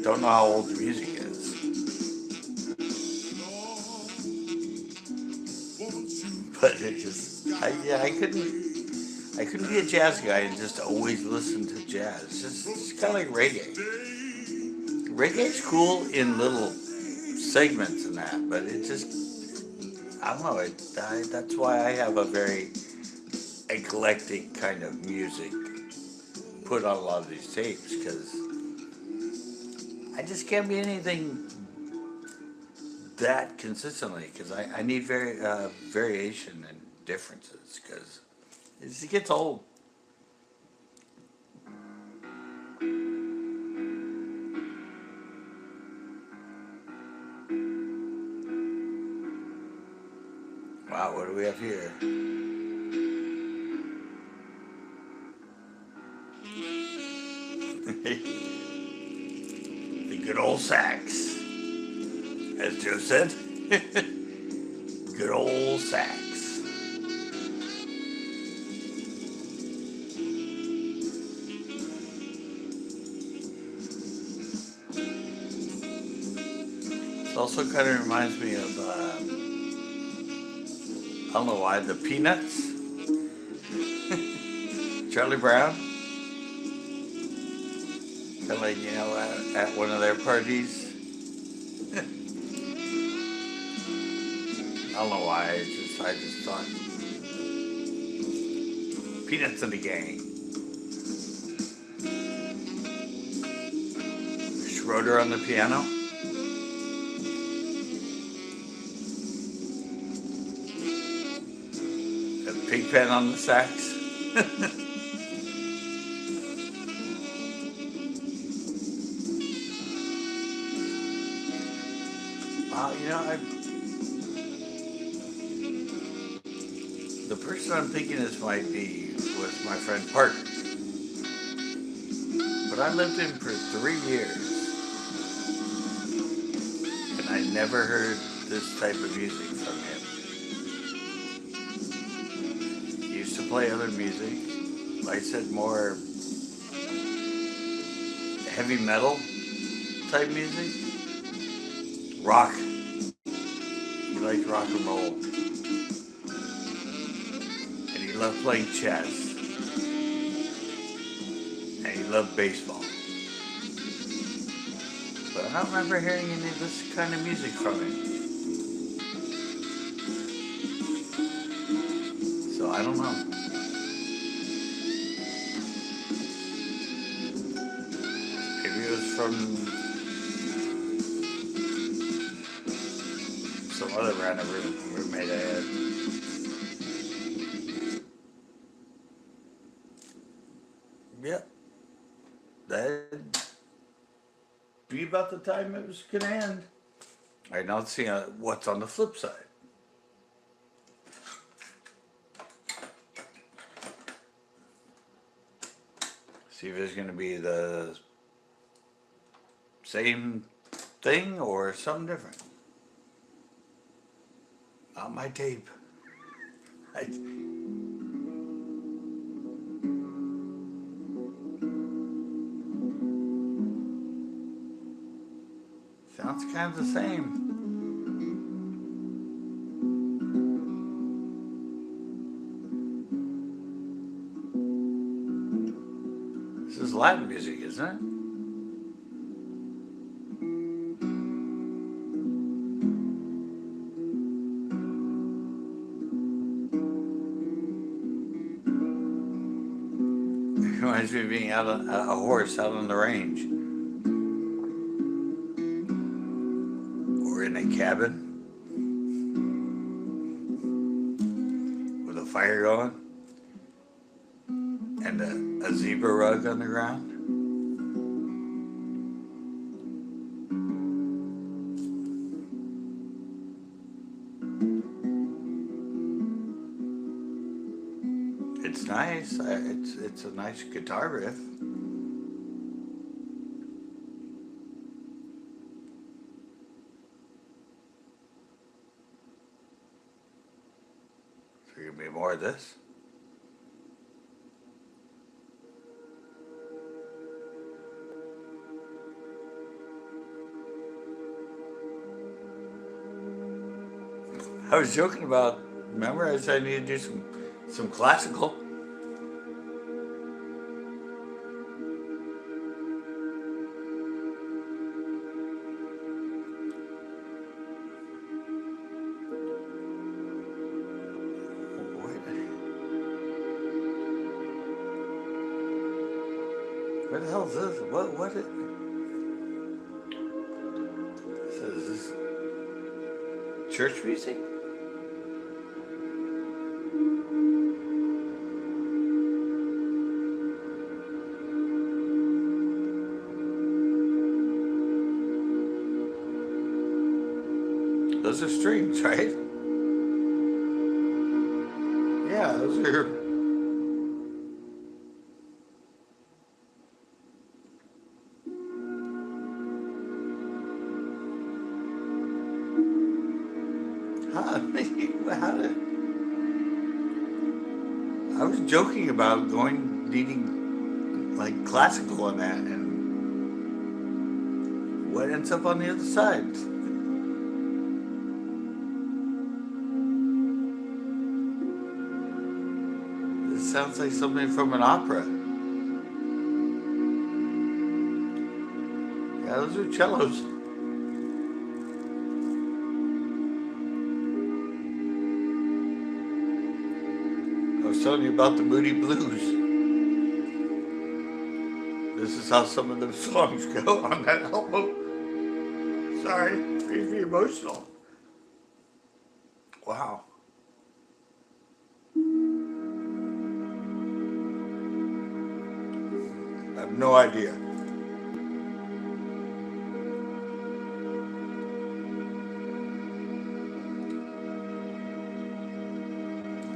don't know how old the music is. But it just, I couldn't be a jazz guy and just always listen to jazz. It's kind of like reggae. Reggae's cool in little segments and that, but it just, I don't know. That's why I have a very eclectic kind of music put on a lot of these tapes, because I just can't be anything that consistently, because I need variation and differences, because it gets old. Wow, what do we have here? The good old sax. As Joe said, good old sax. It also kind of reminds me of, I don't know why, the Peanuts. Charlie Brown. Kind of like, at one of their parties. I don't know why, I just thought Peanuts and the Gang. Schroeder on the piano. And Pigpen on the sax. The person I'm thinking this might be was my friend Parker. But I lived him for 3 years. And I never heard this type of music from him. He used to play other music. I said more heavy metal type music. Rock. He liked rock and roll. And he loved playing chess. And he loved baseball. But I don't remember hearing any of this kind of music from him. So I don't know. Maybe it was from some other random roommate I had. Yep. That'd be about the time it was gonna end. All right, now let's see what's on the flip side. See if it's gonna be the same thing or something different. Not my tape. Sounds kind of the same. This is Latin music, isn't it? Reminds me of being out on a horse out on the range. Or in a cabin. With a fire going. And a zebra rug on the ground. It's nice. It's a nice guitar riff. So gonna be more of this. I was joking about. Remember, I said I need to do some classical. What the hell is this? What it? Is this church music? Those are strings, right? Yeah, those are. How did? I was joking about needing like classical on that, and what ends up on the other side? This sounds like something from an opera. Yeah, those are cellos. I was telling you about the Moody Blues. This is how some of the songs go on that album. Sorry, made me emotional. Wow. I have no idea.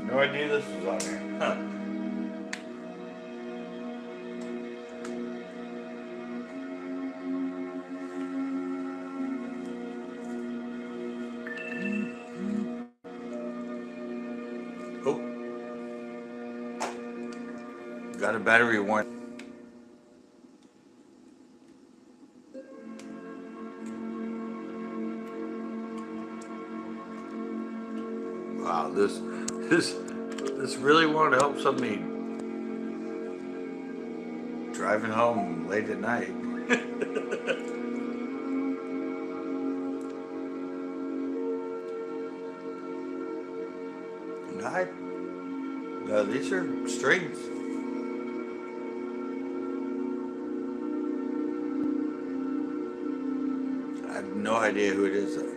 No idea this was on there. Huh. Oh. Got Got a battery warranty. Wow, this really won't help somebody driving home late at night. No, these are strings. I have no idea who it is though.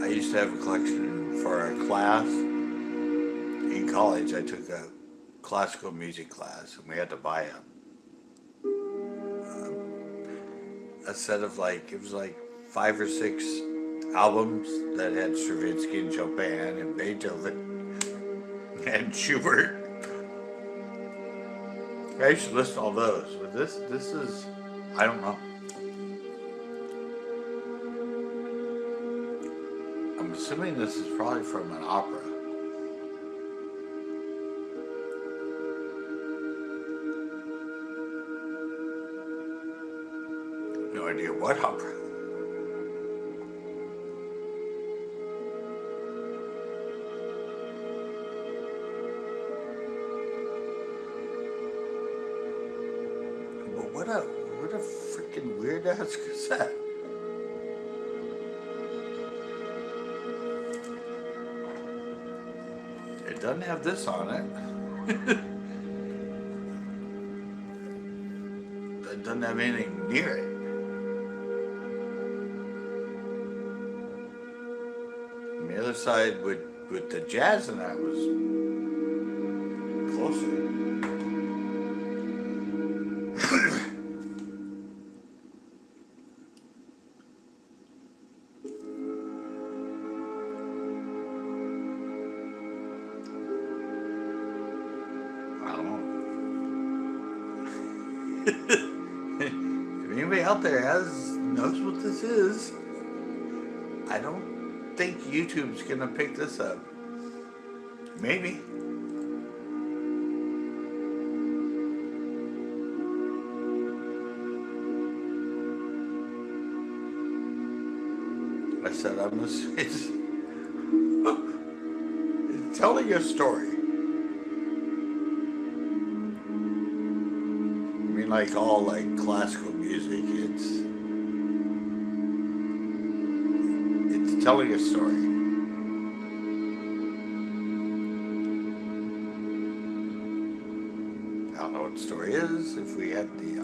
I used to have a collection for a class. In college, I took a classical music class and we had to buy a set of it was like 5 or 6 albums that had Stravinsky and Chopin and Beethoven and Schubert. I used to list all those, but this is, I don't know. I'm assuming this is probably from an opera. No idea what opera. But what a freaking weird ass cassette. It doesn't have this on it. It doesn't have anything near it. On the other side with the jazz and that was closer. I don't know. If anybody out there knows what this is, I don't think YouTube's gonna pick this up. Maybe. I said it's telling a story. I mean, like all classical music, it's telling a story. I don't know what the story is. If we had the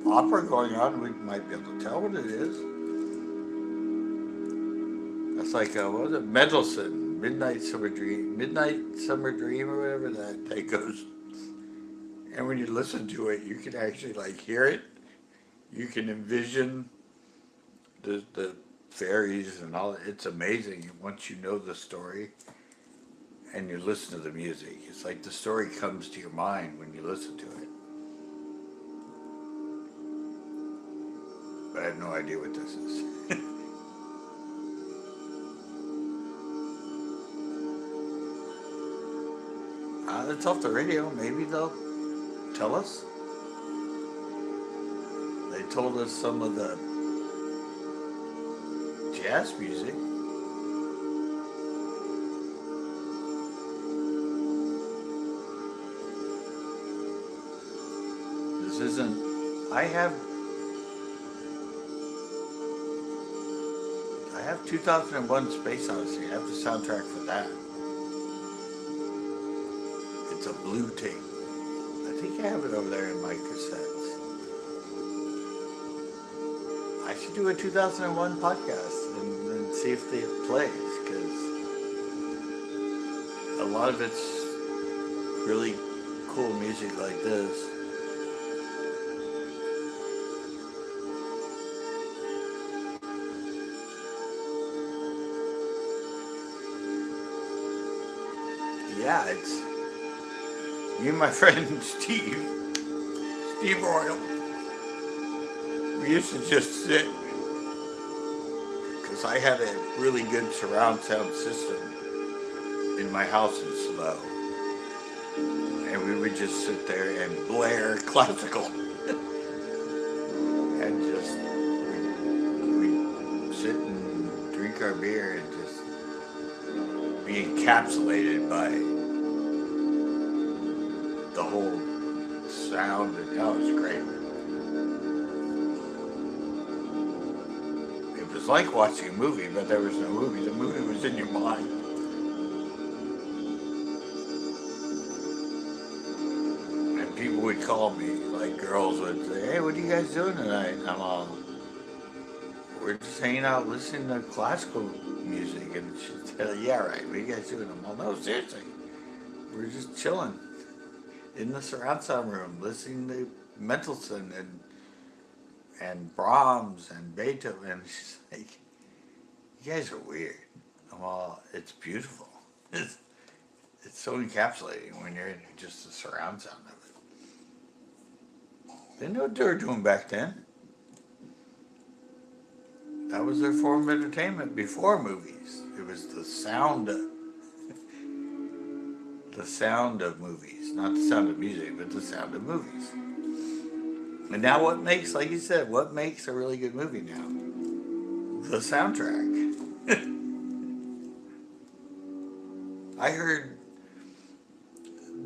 opera going on, we might be able to tell what it is. That's like what was it? Mendelssohn, Midnight Summer Dream, or whatever that goes. And when you listen to it, you can actually hear it. You can envision the fairies and all. It's amazing once you know the story and you listen to the music. It's like the story comes to your mind when you listen to it. But I have no idea what this is. It's off the radio. Maybe they'll tell us. They told us some of the jazz music. This isn't. I have 2001 Space Odyssey. I have the soundtrack for that. It's a blue tape. I think I have it over there in my cassettes. I should do a 2001 podcast and see if it plays, because a lot of it's really cool music like this. Yeah, it's me and my friend Steve Royal. We used to just sit, because I had a really good surround sound system in my house in Slough. And we would just sit there and blare classical. And just, we'd sit and drink our beer and just be encapsulated by the whole sound. And that was great. It was like watching a movie, but there was no movie. The movie was in your mind. And people would call me, like girls would say, "Hey, what are you guys doing tonight?" And I'm all, "We're just hanging out listening to classical music." And she'd say, "Yeah, right, what are you guys doing?" I'm all, "No, seriously. We're just chilling in the surround sound room, listening to Mendelssohn and Brahms and Beethoven." And she's like, "You guys are weird." I'm all, "It's beautiful." It's so encapsulating when you're in just the surround sound of it. They knew what they were doing back then. That was their form of entertainment before movies. It was the sound of movies, not the sound of music, but the sound of movies. And now what makes, like you said, what makes a really good movie now? The soundtrack. I heard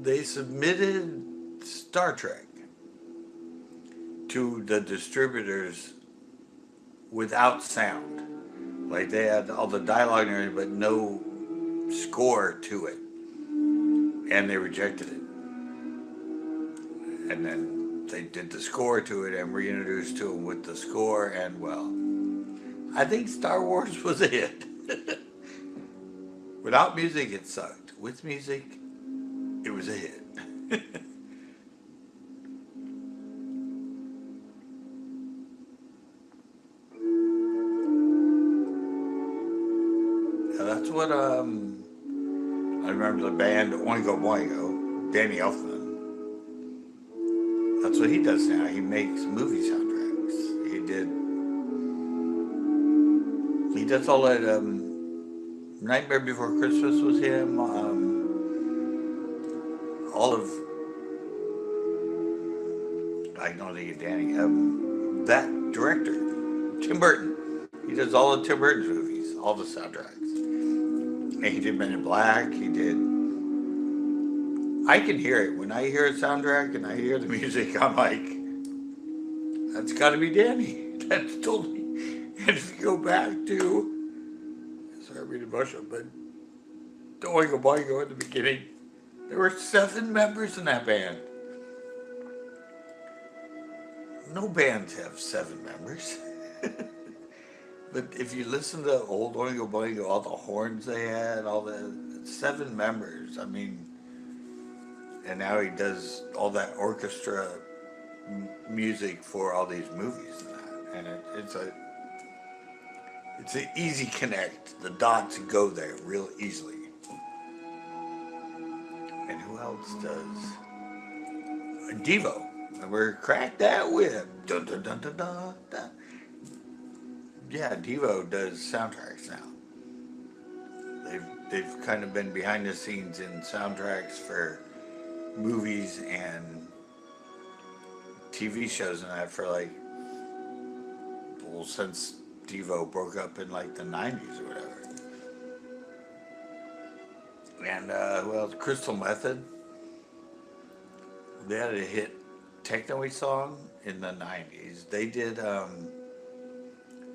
they submitted Star Trek to the distributors without sound. Like they had all the dialogue and everything, but no score to it. And they rejected it. And then they did the score to it and reintroduced to them with the score, and well, I think Star Wars was a hit. Without music, it sucked. With music, it was a hit. Yeah, that's what I remember the band Oingo Boingo, Danny Elfman. That's what he does now. He makes movie soundtracks. He does all that. Nightmare Before Christmas was him. All of, I don't think of Danny. That director, Tim Burton. He does all of Tim Burton's movies, all the soundtracks. And he did Men in Black. He did. I can hear it when I hear a soundtrack and I hear the music. I'm like, that's got to be Danny. That's totally. And if you go back to, sorry to be emotional, but the Oingo Boingo at the beginning, there were 7 members in that band. No bands have 7 members. But if you listen to old Oingo Boingo, all the horns they had, all the 7 members, I mean, and now he does all that orchestra music for all these movies and that. And it's an easy connect. The dots go there real easily. And who else does? Devo. Remember, Crack That Whip. Dun, dun, dun, dun, dun, dun. Yeah, Devo does soundtracks now. They've kind of been behind the scenes in soundtracks for movies and TV shows and that for like, well, since Devo broke up in like the 90s or whatever. And who else? Crystal Method. They had a hit techno-y song in the 90s. They did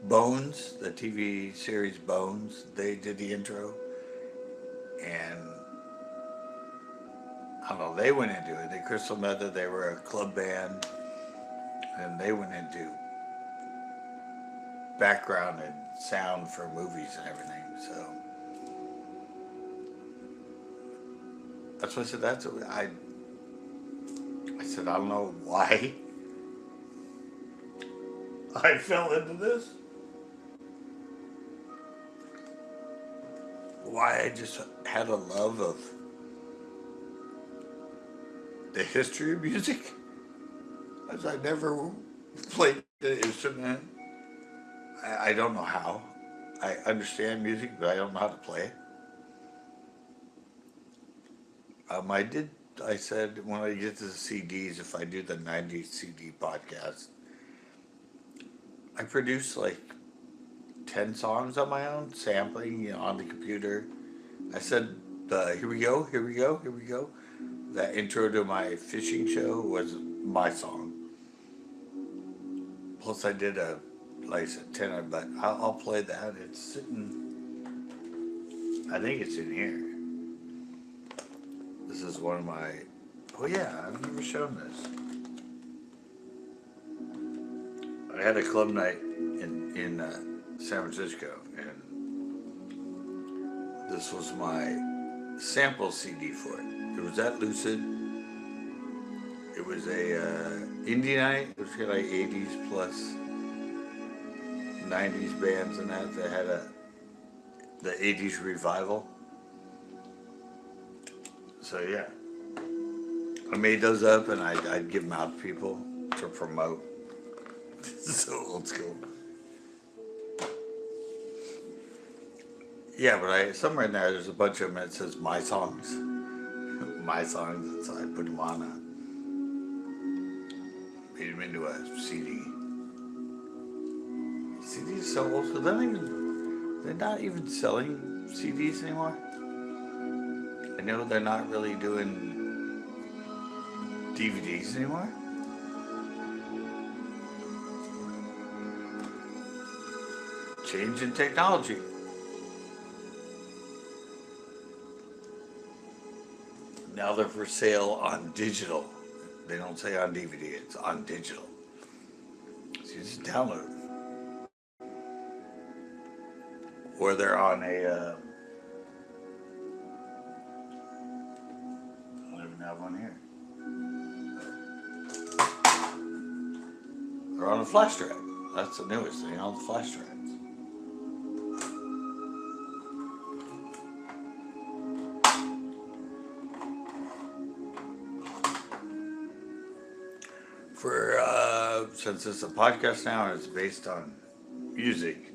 Bones, the TV series Bones. They did the intro. And I don't know, they went into it. The Crystal Method, they were a club band. And they went into background and sound for movies and everything. So that's what I said. That's what I said. I don't know why I fell into this. Why I just had a love of the history of music, as I never played the instrument. I don't know how. I understand music, but I don't know how to play it. I did. I said when I get to the CDs, if I do the '90s CD podcast, I produce like 10 songs on my own, sampling, on the computer. I said, "Here we go, here we go, here we go." That intro to my fishing show was my song. Plus, I did like I said, tenor, but I'll play that. It's sitting. I think it's in here. This is one of my. Oh yeah, I've never shown this. I had a club night in San Francisco, and this was my sample CD for it. It was at Lucid. It was a indie night. It was like 80s plus 90s bands and that had the 80s revival. So yeah, I made those up and I'd give them out to people to promote. So old school. Yeah, but somewhere in there's a bunch of them that says my songs. My songs, and so I put them on made them into a CD. CDs so old, so they're not even selling CDs anymore. I know they're not really doing DVDs anymore. Change in technology. Now they're for sale on digital. They don't say on DVD, it's on digital. So you just download them. Or they're on a, I don't even have one here. They're on a flash drive. That's the newest thing, on the flash drives. Since it's a podcast now and it's based on music,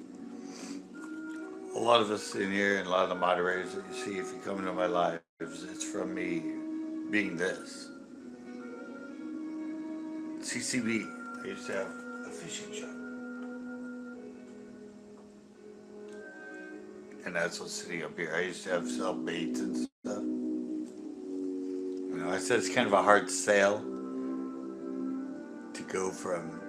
a lot of us in here and a lot of the moderators that you see if you come into my lives, it's from me being this. CCB, I used to have a fishing shop. And that's what's sitting up here. I used to sell baits and stuff. I said it's kind of a hard sale to go from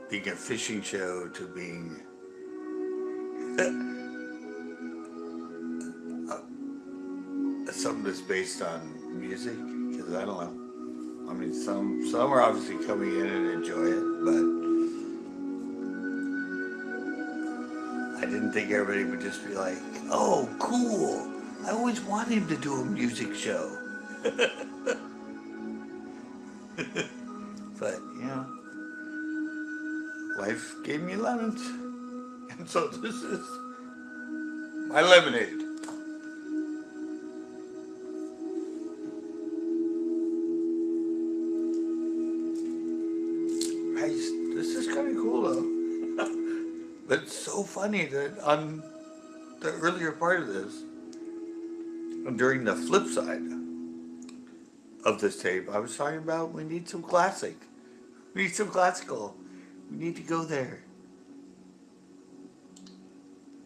being a fishing show to being something that's based on music, because I don't know. I mean, some are obviously coming in and enjoy it, but I didn't think everybody would just be like, "Oh, cool! I always wanted him to do a music show." But life gave me lemons, and so this is my lemonade. This is kind of cool though. But it's so funny that on the earlier part of this, during the flip side of this tape, I was talking about we need some classic. We need some classical. We need to go there.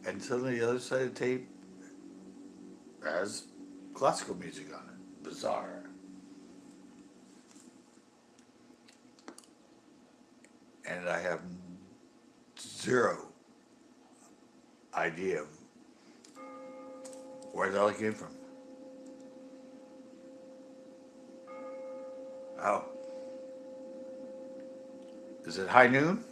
And suddenly the other side of the tape has classical music on it. Bizarre. And I have zero idea of where that all came from. Oh. Is it high noon?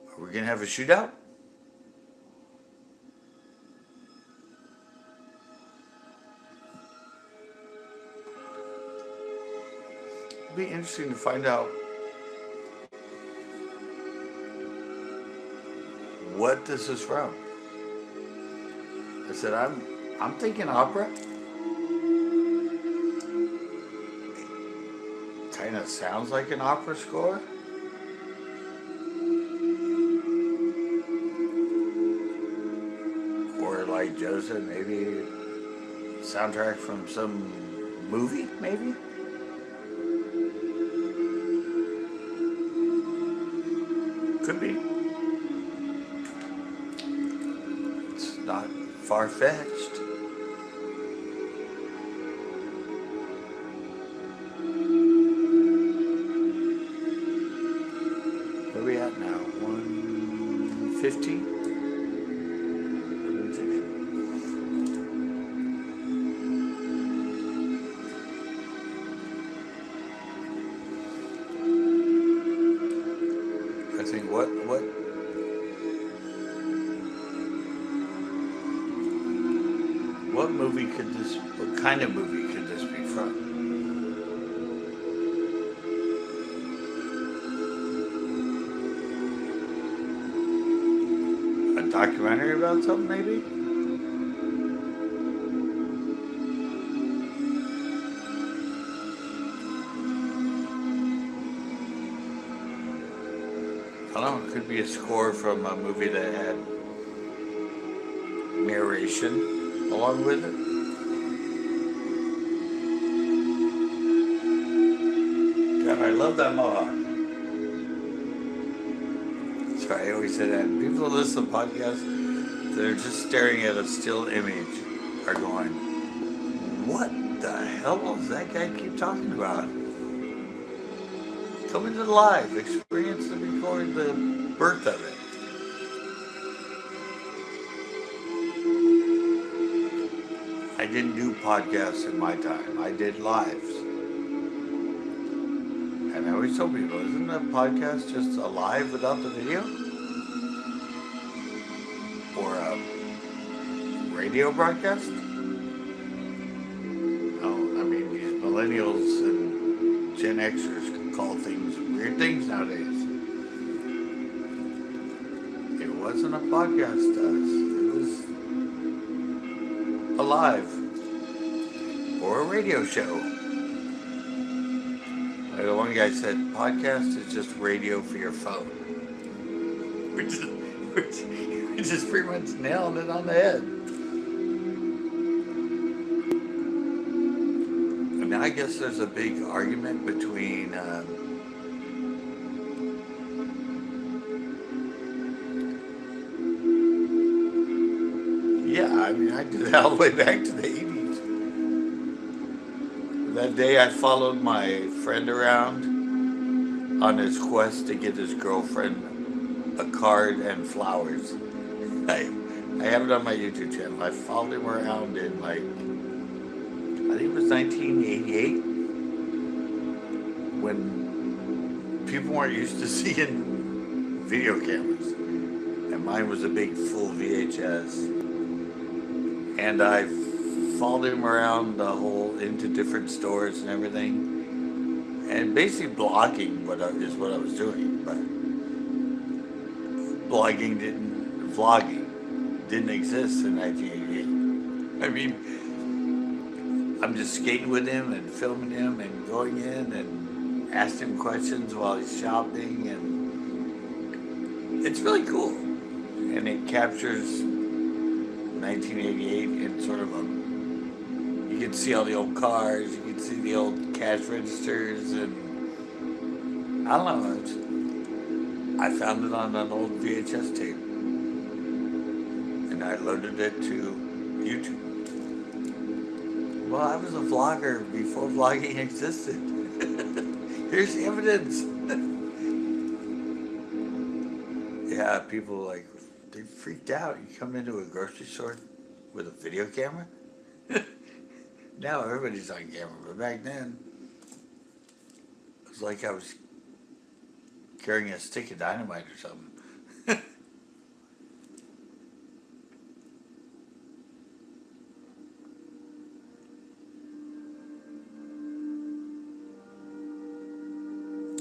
Are we going to have a shootout? It'd be interesting to find out what this is from. I said, I'm thinking opera. Kind of sounds like an opera score. like Joseph, maybe soundtrack from some movie, maybe? Could be. It's not far-fetched. Where are we at now? 150? I think what movie could this, what kind of movie could this be from? A documentary about something, maybe? I don't know, it could be a score from a movie that had narration along with it. God, I love that mohawk. Sorry, I always say that. People who listen to podcasts, they're just staring at a still image, are going, what the hell does that guy keep talking about? Come into the live, experience the record, the birth of it. I didn't do podcasts in my time. I did lives. And I always told people, isn't a podcast just a live without the video? Or a radio broadcast? Oh, I mean, these millennials and Gen Xers can call things weird things nowadays. It wasn't a podcast to us. It was a live or a radio show. Like the one guy said, podcast is just radio for your phone. Which is pretty much nailed it on the head. And I guess there's a big argument between yeah, I mean, I did that all the way back to the 80s. That day I followed my friend around on his quest to get his girlfriend a card and flowers. I have it on my YouTube channel. I followed him around in like, I think it was 1988, when people weren't used to seeing video cameras. And mine was a big full VHS. And I followed him around the whole, into different stores and everything. And basically blogging is what I was doing. But vlogging didn't exist in 1988. I mean, I'm just skating with him and filming him and going in and asking him questions while he's shopping, and it's really cool. And it captures 1988 in sort of a, you can see all the old cars, you can see the old cash registers, and I don't know, I found it on an old VHS tape, and I loaded it to YouTube. Well, I was a vlogger before vlogging existed. Here's the evidence. Yeah, people like, they freaked out. You come into a grocery store with a video camera? Now everybody's on camera, but back then, it was like I was carrying a stick of dynamite or something.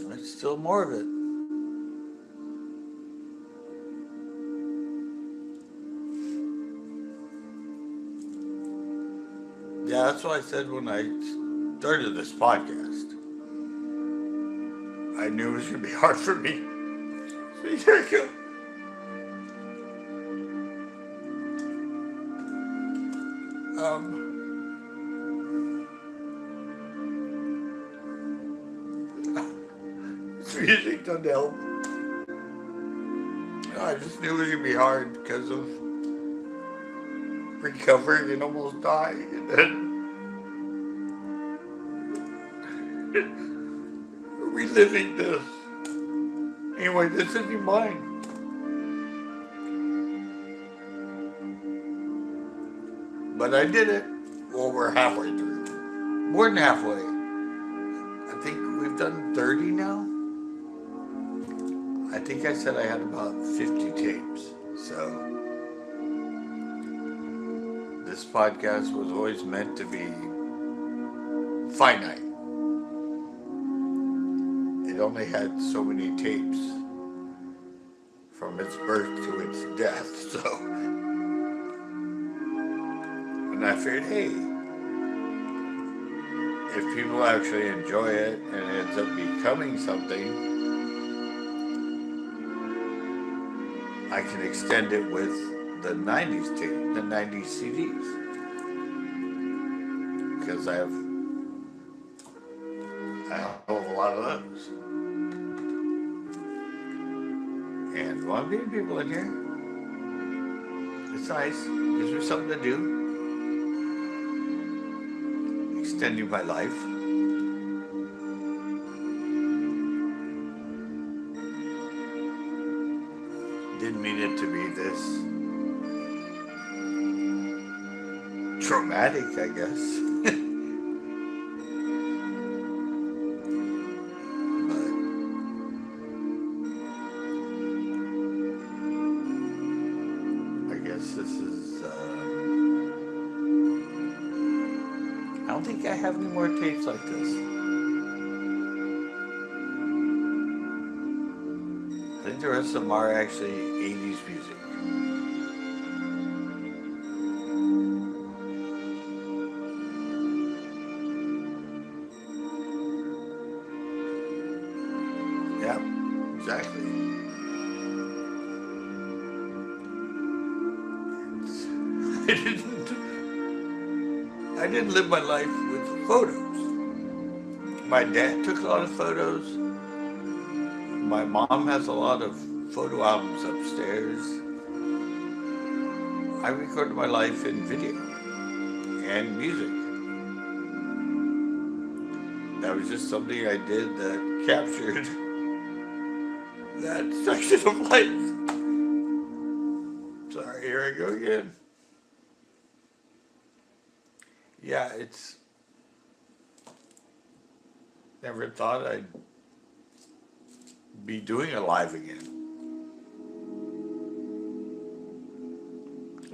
There's still more of it. Yeah, that's what I said when I started this podcast. I knew it was going to be hard for me. Here we go. This music doesn't help. I just knew it was gonna be hard because of recovering and almost dying, and then reliving this. Anyway, this isn't mine. But I did it. Well, we're halfway through. More than halfway. I think we've done 30 now. I think I said I had about 50 tapes. So this podcast was always meant to be finite. It only had so many tapes from its birth to its death. So, and I figured, hey, if people actually enjoy it and it ends up becoming something, I can extend it with the 90s tape, the 90s CDs. Because I have a lot of those. And want to meet people in here. It's nice. Gives me something to do. Extending my life. Didn't mean it to be this traumatic, I guess. But I guess this is, I don't think I have any more tapes like this. I think the rest of them are actually 80s music. Yep, exactly. I didn't live my life with photos. My dad took a lot of photos. My mom has a lot of photo albums upstairs. I recorded my life in video and music. That was just something I did that captured that section of life. Sorry, here I go again. Yeah, it's... Never thought I'd be doing it live again.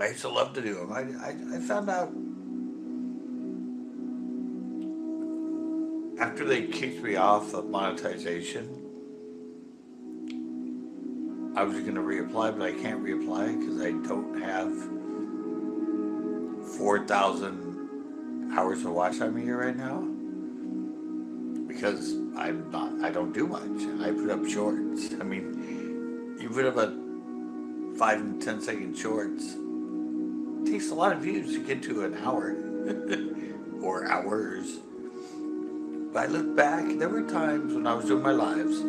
I used to love to do them. I found out after they kicked me off of monetization, I was going to reapply, but I can't reapply because I don't have 4,000 hours of watch time a year right now. Because I don't do much, and I put up shorts. I mean, you put up a 5 and 10 second shorts. It takes a lot of views to get to an hour or hours. But I look back, there were times when I was doing my lives,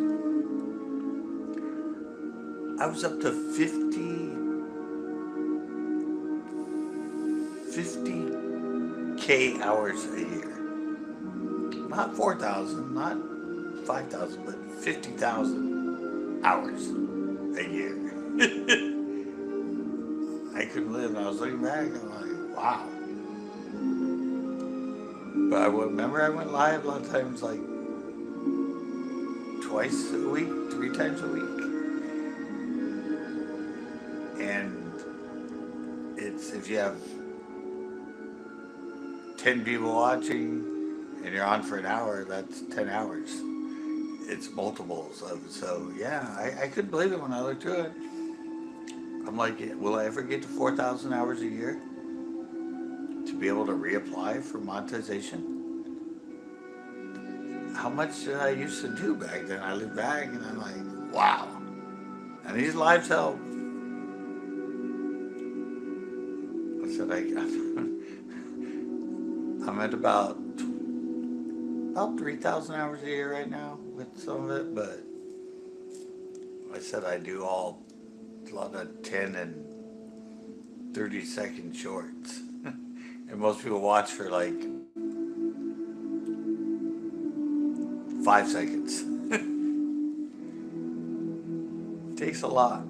I was up to 50K hours a year. Not 4,000, not 5,000, but 50,000 hours a year. I couldn't live. And I was looking back, and I'm like, wow. But I remember I went live a lot of times, like twice a week, 3 times a week. And it's, if you have 10 people watching, and you're on for an hour, that's 10 hours. It's multiples of, so yeah, I couldn't believe it when I looked through it. I'm like, will I ever get to 4,000 hours a year to be able to reapply for monetization? How much did I used to do back then? I look back and I'm like, wow. And these lives help. I said, I'm at about 3,000 hours a year right now with some of it, but I said I do a lot of 10 and 30-second shorts. And most people watch for like 5 seconds. Takes a lot.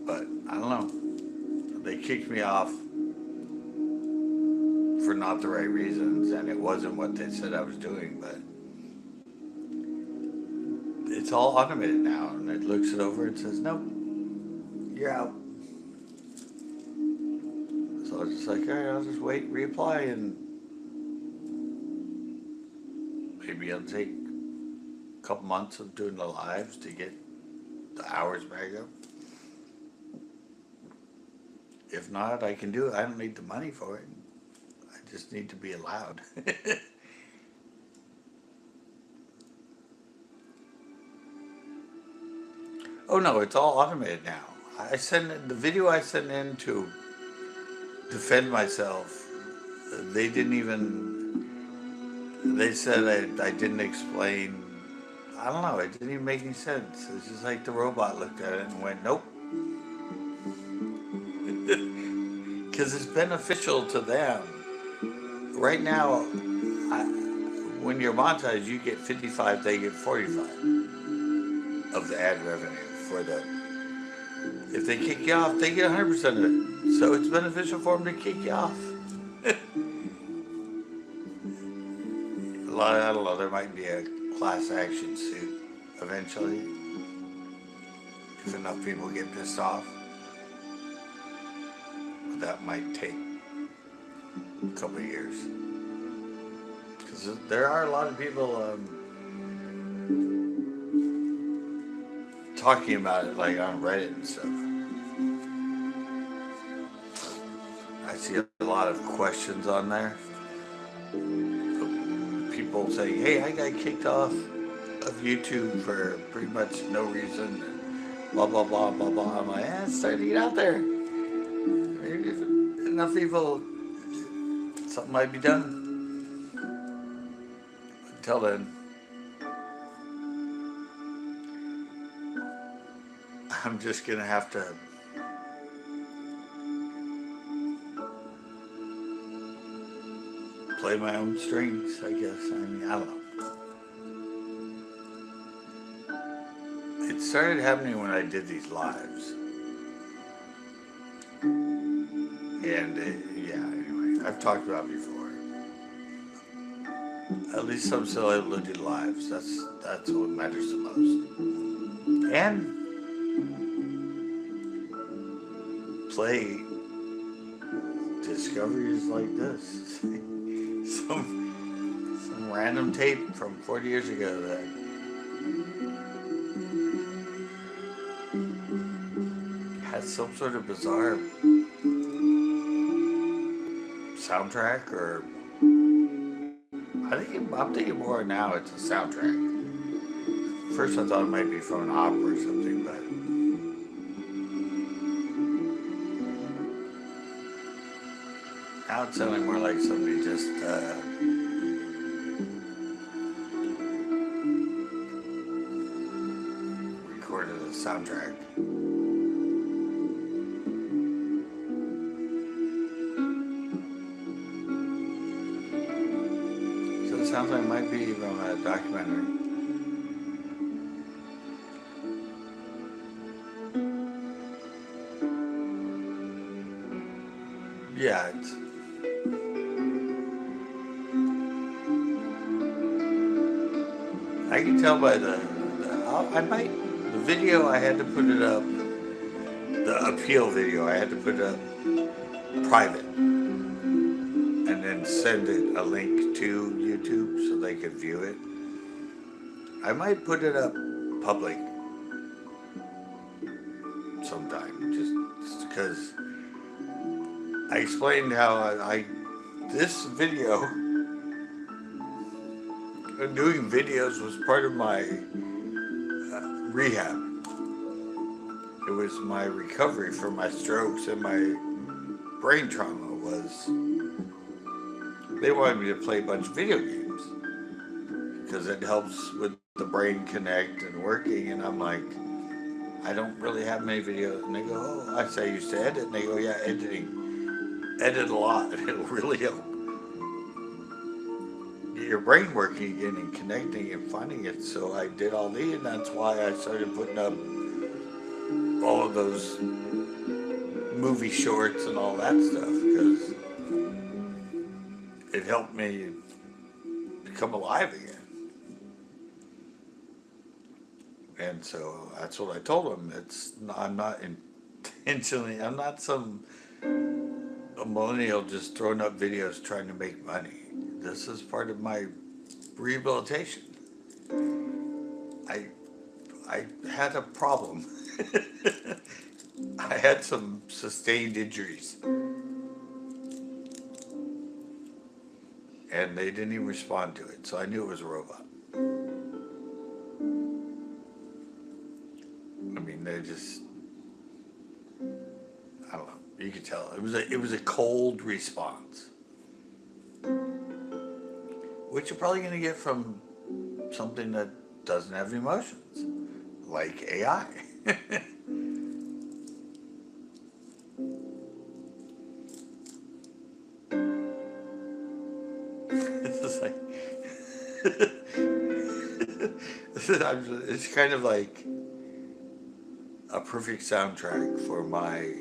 But I don't know. They kicked me off for not the right reasons, and it wasn't what they said I was doing, but it's all automated now, and it looks it over and says, nope, you're out. So I was just like, all right, I'll just wait, reapply, and maybe it'll take a couple months of doing the lives to get the hours back up. If not, I can do it. I don't need the money for it. I just need to be allowed. Oh no, it's all automated now. The video I sent in to defend myself. They didn't even. They said I didn't explain. I don't know. It didn't even make any sense. It's just like the robot looked at it and went, nope. Because it's beneficial to them. Right now, when you're monetized, you get 55, they get 45 of the ad revenue for the. If they kick you off, they get 100% of it. So it's beneficial for them to kick you off. I don't know, there might be a class action suit eventually. If enough people get pissed off. But that might take a couple of years. Because there are a lot of people talking about it, like on Reddit and stuff. I see a lot of questions on there. People saying, hey, I got kicked off of YouTube for pretty much no reason. And blah, blah, blah, blah, blah. I'm like, it's starting to get out there. Maybe if enough people, something might be done. Until then, I'm just going to have to play my own strings, I guess. I mean, I don't know. It started happening when I did these lives. And, anyway, I've talked about it before. At least I'm still able to do lives. That's what matters the most. And play discoveries like this. Some random tape from 40 years ago that had some sort of bizarre soundtrack, or I'm thinking more now it's a soundtrack. First I thought it might be from an opera or something, but now it's sounding more like somebody just recorded a soundtrack. So it sounds like it might be from a documentary. Yeah, it's. I can tell by the video I had to put it up, the appeal video, I had to put it up private and then send it a link to YouTube so they could view it. I might put it up public sometime, just because I explained how this video, doing videos was part of my rehab. It was my recovery from my strokes and my brain trauma was they wanted me to play a bunch of video games because it helps with the brain connect and working. And I'm like, I don't really have many videos. And they go, oh, I say I used to edit. And they go, yeah, editing. Edit a lot. It'll really help get your brain working again and connecting and finding it. So I did all these, and that's why I started putting up all of those movie shorts and all that stuff, because it helped me become alive again. And so that's what I told him. I'm not intentionally, I'm not some a millennial just throwing up videos trying to make money. This is part of my rehabilitation. I had a problem. I had some sustained injuries. And they didn't even respond to it, so I knew it was a robot. I mean, they just, I don't know, you could tell. It was a cold response. Which you're probably gonna get from something that doesn't have emotions, like AI. It's just like, it's kind of like a perfect soundtrack for my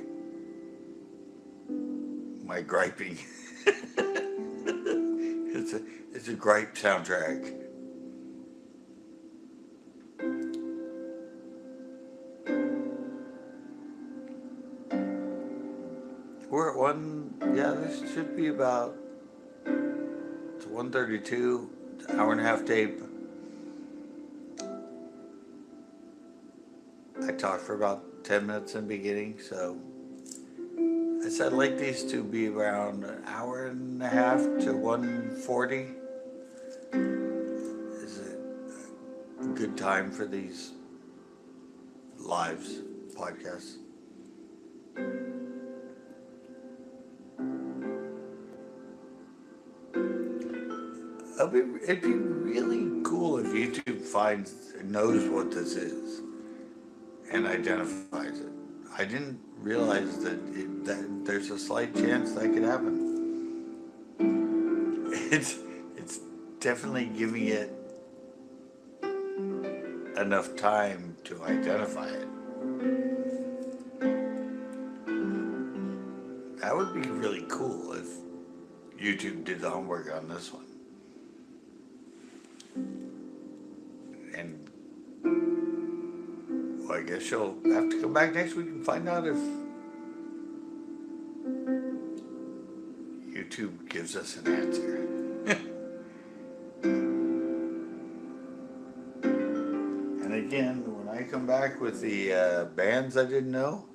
griping. It's a gripe soundtrack. We're at this should be about, it's 1:32, hour and a half tape. I talked for about 10 minutes in the beginning, so I said I'd like these to be around an hour and a half to 1:40. Is it a good time for these lives, podcasts? It'd be really cool if YouTube knows what this is and identifies it. I didn't realize that there's a slight chance that could happen. It's definitely giving it enough time to identify it. That would be really cool if YouTube did the homework on this one. And well, I guess you'll have to come back next week and find out if YouTube gives us an answer. And again, when I come back with the bands I didn't know,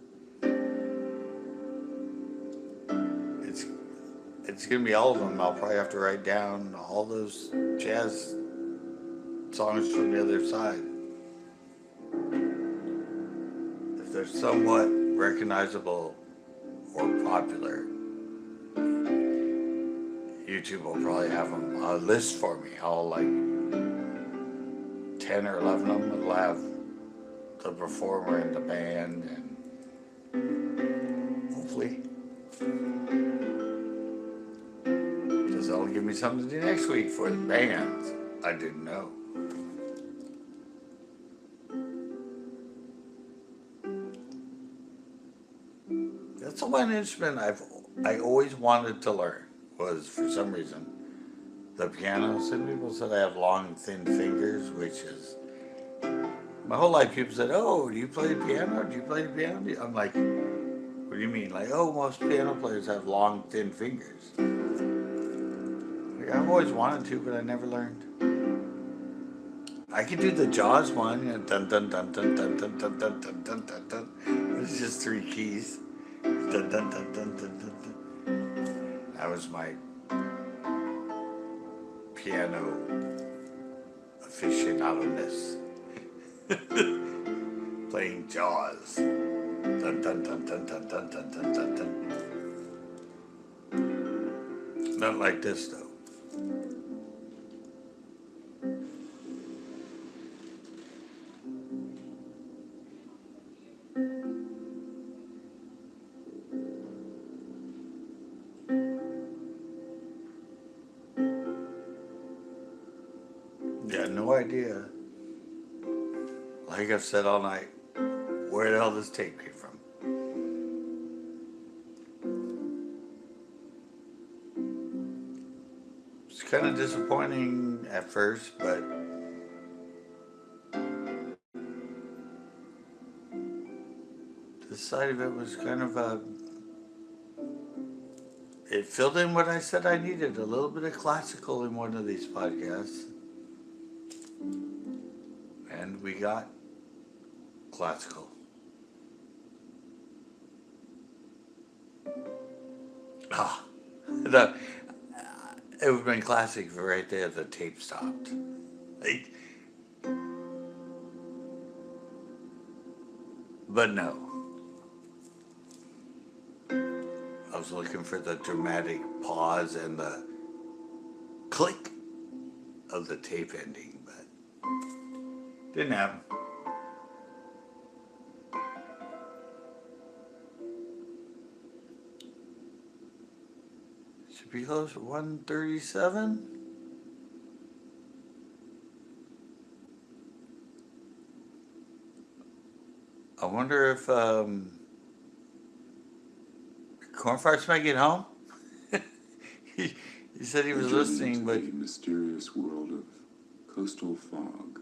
it's gonna be all of them. I'll probably have to write down all those jazz songs from the other side. If they're somewhat recognizable or popular, YouTube will probably have them a list for me. I'll like 10 or 11 of them will have the performer and the band, and hopefully that'll give me something to do next week for the bands I didn't know. That's the one instrument I always wanted to learn, was for some reason the piano. Some people said I have long, thin fingers, which is my whole life. People said, "Oh, do you play the piano? Do you play the piano?" I'm like, "What do you mean?" Like, "Oh, most piano players have long, thin fingers." Like, I've always wanted to, but I never learned. I could do the Jaws one, you know, dun dun dun dun dun dun dun dun dun dun dun dun. It's just 3 keys. Dun dun dun dun dun dun dun. That was my piano aficionado-ness. Playing Jaws. Dun dun dun dun dun dun dun dun dun dun. Not like this though. Yeah, no idea. Like I've said all night, where the hell this tape came from. It's kind of disappointing at first, but this side of it was kind of it filled in what I said I needed, a little bit of classical in one of these podcasts. And we got classical. Ah, the, it would have been classic if right there the tape stopped. Like, but no. I was looking for the dramatic pause and the click of the tape ending, but didn't happen. Should be close to 137. I wonder if Corn Farts might get home. he, he said he was listening, but the mysterious world of coastal fog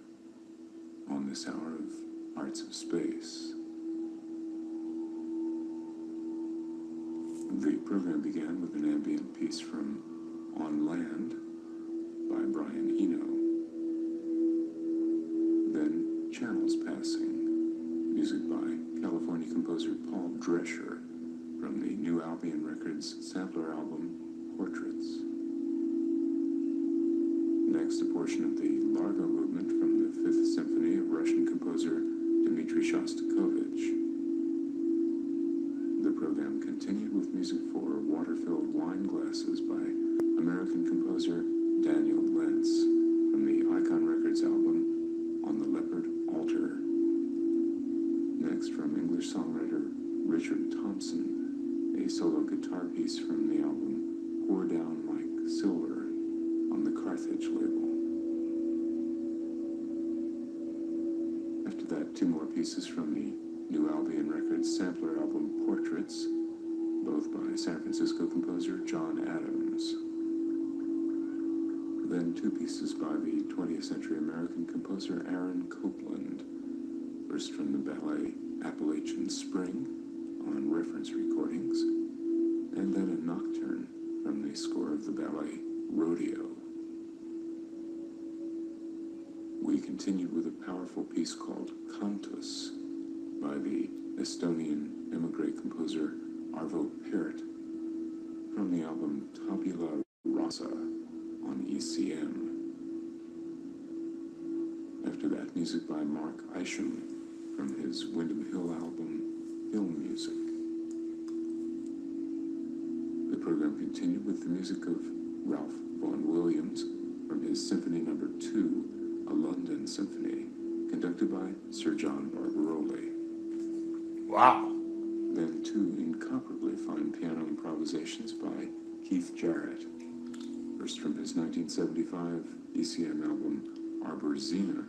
on this hour of Hearts of Space. The program began with an ambient piece from On Land by Brian Eno. Then Channels Passing, music by California composer Paul Drescher from the New Albion Records sampler album Portraits. Next, a portion of the Largo movement from the Fifth Symphony of Russian composer Dmitri Shostakovich. The program continued with music for Water-Filled Wine Glasses by American composer Daniel Lentz from the Icon Records album On the Leopard Altar. Next, from English songwriter Richard Thompson, a solo guitar piece from the album Pour Down Like Silver on the Carthage label. After that, two more pieces from the New Albion Records sampler album Portraits, both by San Francisco composer John Adams. Then two pieces by the 20th century American composer Aaron Copland, first from the ballet Appalachian Spring on reference recordings, and then a nocturne from the score of the ballet Rodeo. We continued with a powerful piece called Cantus by the Estonian emigre composer Arvo Pärt from the album Tabula Rasa on ECM. After that, music by Mark Isham from his Windham Hill album Hill Music. The program continued with the music of Ralph Vaughan Williams from his Symphony No. 2, a London Symphony, conducted by Sir John Barbaroli. wow. Then two incomparably fine piano improvisations by Keith Jarrett, first from his 1975 ECM album Arbor Zena,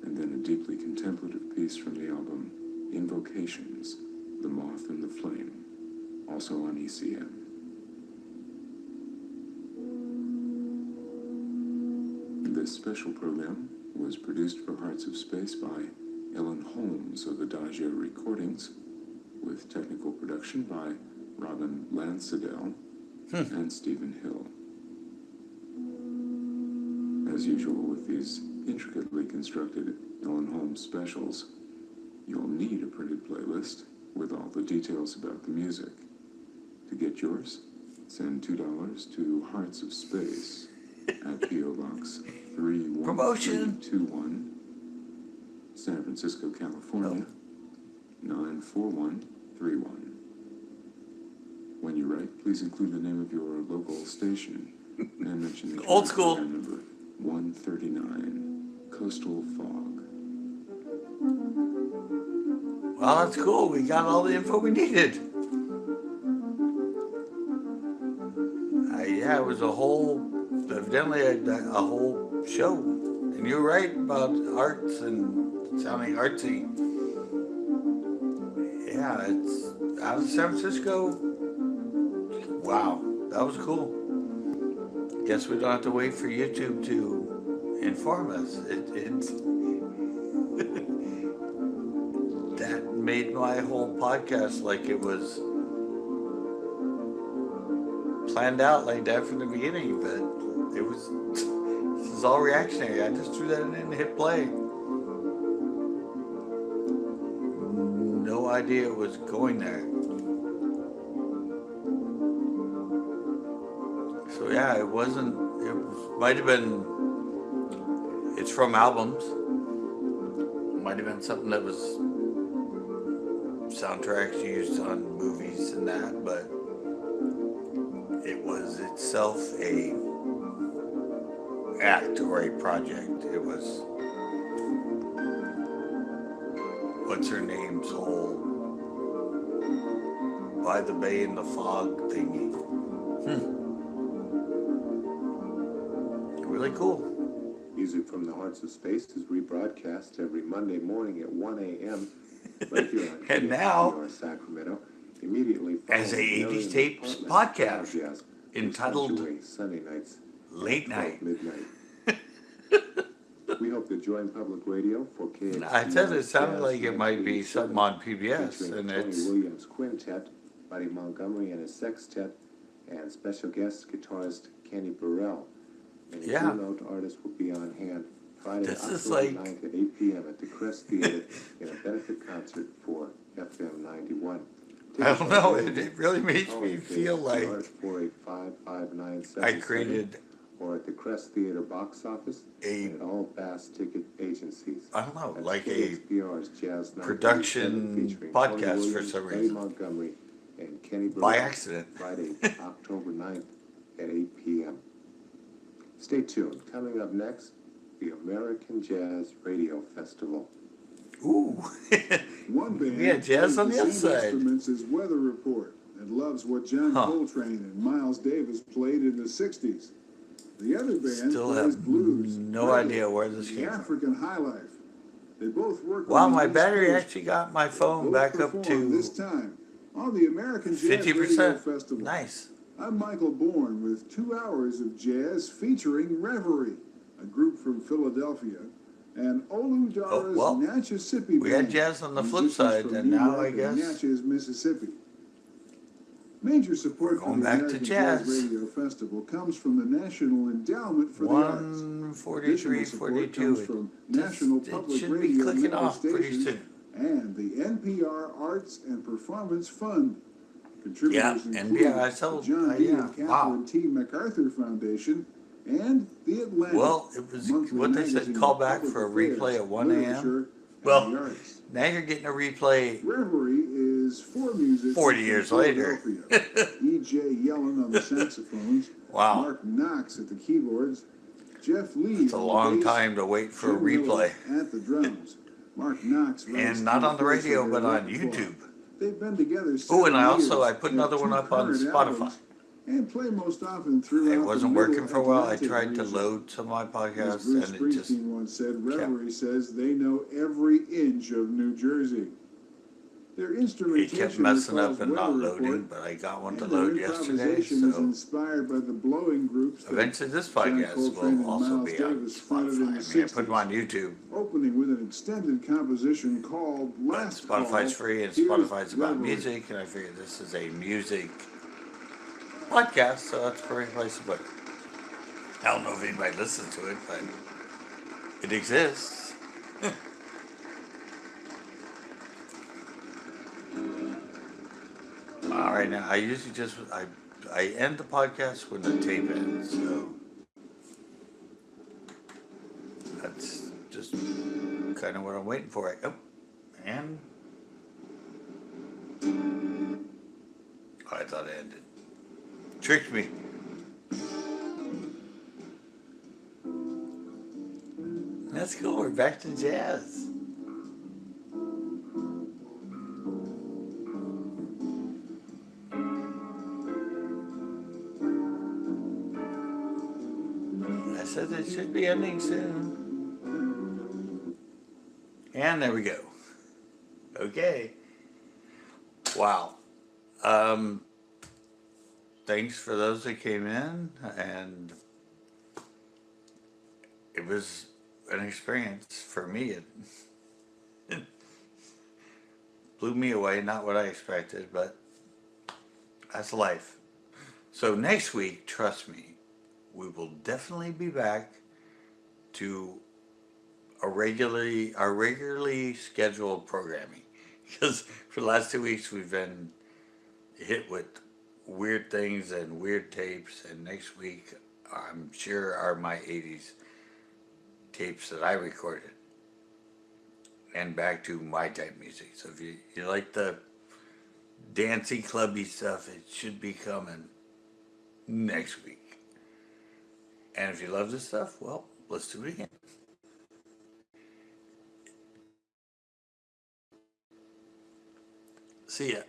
and then a deeply contemplative piece from the album Invocations, The Moth and the Flame, also on ECM. This special program was produced for Hearts of Space by Ellen Holmes of Adagio Recordings, with technical production by Robin Lansadell and Stephen Hill. As usual with these intricately constructed Ellen Holmes specials, you'll need a printed playlist with all the details about the music. To get yours, send $2 to Hearts of Space at P.O. Box 31321, San Francisco, California, 94131. When you write, please include the name of your local station and mention the Old school. program number 139, Coastal Fog. Well, that's cool. We got all the info we needed. Yeah, it was evidently a whole show. And you're right about arts and sounding artsy. Yeah, it's out of San Francisco. Wow, that was cool. Guess we don't have to wait for YouTube to inform us. That made my whole podcast like it was planned out like that from the beginning, but it was, this is all reactionary. I just threw that in and hit play. No idea it was going there. So yeah, might have been, it's from albums. Might have been something that was soundtracks used on movies and that, but it was itself a act or a project. It was, what's her name's whole by the bay in the fog thingy. Really cool. Music from the Hearts of Space is rebroadcast every Monday morning at 1 a.m. right here on And now, KXPR Sacramento. Immediately as a following 80s Marion Tapes Apartments podcast Jazz, entitled punctuate Sunday nights Late at Night. midnight. We hope to join public radio for KXPR. I said it sounded Jazz like it might be 987, something on PBS, featuring and Tony it's, Williams Quintet, Buddy Montgomery and his sextet, and special guest guitarist Kenny Burrell. Many Yeah. keynote artists will be on hand Friday, This is October like- 9th at 8 p.m. at the Crest Theater in a benefit concert for FM 91. I don't know, it really makes me Tickets feel like 485-5977 I created or at the Crest Theater box office a, and at all Bass ticket agencies. I don't know, That's like a KXPR's Jazz 987 production featuring podcast Tony for Williams, some Buddy reason. Montgomery, and Kenny By Burrell. accident. Friday, October 9th at 8 p.m. Stay tuned. Coming up next, the American Jazz Radio Festival. Ooh. One band We had jazz plays on the other same side. instruments as Weather Report and loves what John Huh. Coltrane and Miles Davis played in the 60s. The other band Still plays have blues, no reggae, idea where this and came the from. African high life. They both work Wow, on the my East battery Coast. actually got my phone Both back up perform to this time on the American Jazz Radio 50%. Festival. Nice. I'm Michael Bourne with 2 hours of jazz featuring Reverie, a group from Philadelphia, and Olu Dara's well, Natchitoches we had Band, jazz on the flip musicians side, from and New now York I guess Natchez, Mississippi. Major support We're going for the back to American jazz. Radio Festival comes from the National Endowment for the Arts. 143, Additional support 42. comes from National It Public should be Radio clicking member off pretty stations soon. and the NPR Arts and Performance Fund. Yeah, Contributors include NPR, I told- the John D. yeah, and Catherine wow. T. MacArthur Foundation and the Atlantic. Well, it was monthly what they said, magazine call of back public for a affairs, replay at 1 a.m. literature, and Well, the arts. now you're getting a replay Reverie is for music 40 from years later. Philadelphia. E.J. Yellen on the saxophones. Wow. Mark Knox at the keyboards. Jeff Lee. It's a on the long bass, time to wait for a Jim Miller replay. at the drums. Mark Knox writes And not on the keyboards radio, for but their on repertoire. YouTube. They've been together Oh, and I 7 also, years, I put have another 2 one up on current Spotify. albums, and play most often throughout It the wasn't Middle working for a while. I Atlantic tried to region. load some of my As podcasts, Bruce and it just, Springsteen once said, Reverie says they know every inch of New Jersey. Their it instrumentation kept messing up recalls and not Weather loading, Report, but I got one to and their load yesterday, improvisation is so inspired by the blowing groups that eventually this John podcast Coltrane and will also Miles be on Davis fronted in Spotify. I the mean, I put them 60s. on YouTube, opening with an extended composition called but Last Spotify's Call. free, and Here's Spotify's about Reverie. music, and I figured this is a music podcast, so that's a great place to put it. I don't know if anybody listens to it, but it exists. All right, now I usually just I end the podcast when the tape ends, so that's just kind of what I'm waiting for. And Oh, I thought it ended. Tricked me. That's cool. We're back to jazz. I said it should be ending soon. And there we go. Okay. Wow. Thanks for those that came in, and it was an experience for me. It blew me away, not what I expected, but that's life. So next week, trust me, we will definitely be back to our regularly scheduled programming, because for the last 2 weeks we've been hit with weird things and weird tapes, and next week I'm sure are my 80s tapes that I recorded, and back to my type music. So if you like the dancey clubby stuff, it should be coming next week. And if you love this stuff, well, let's do it again. See ya.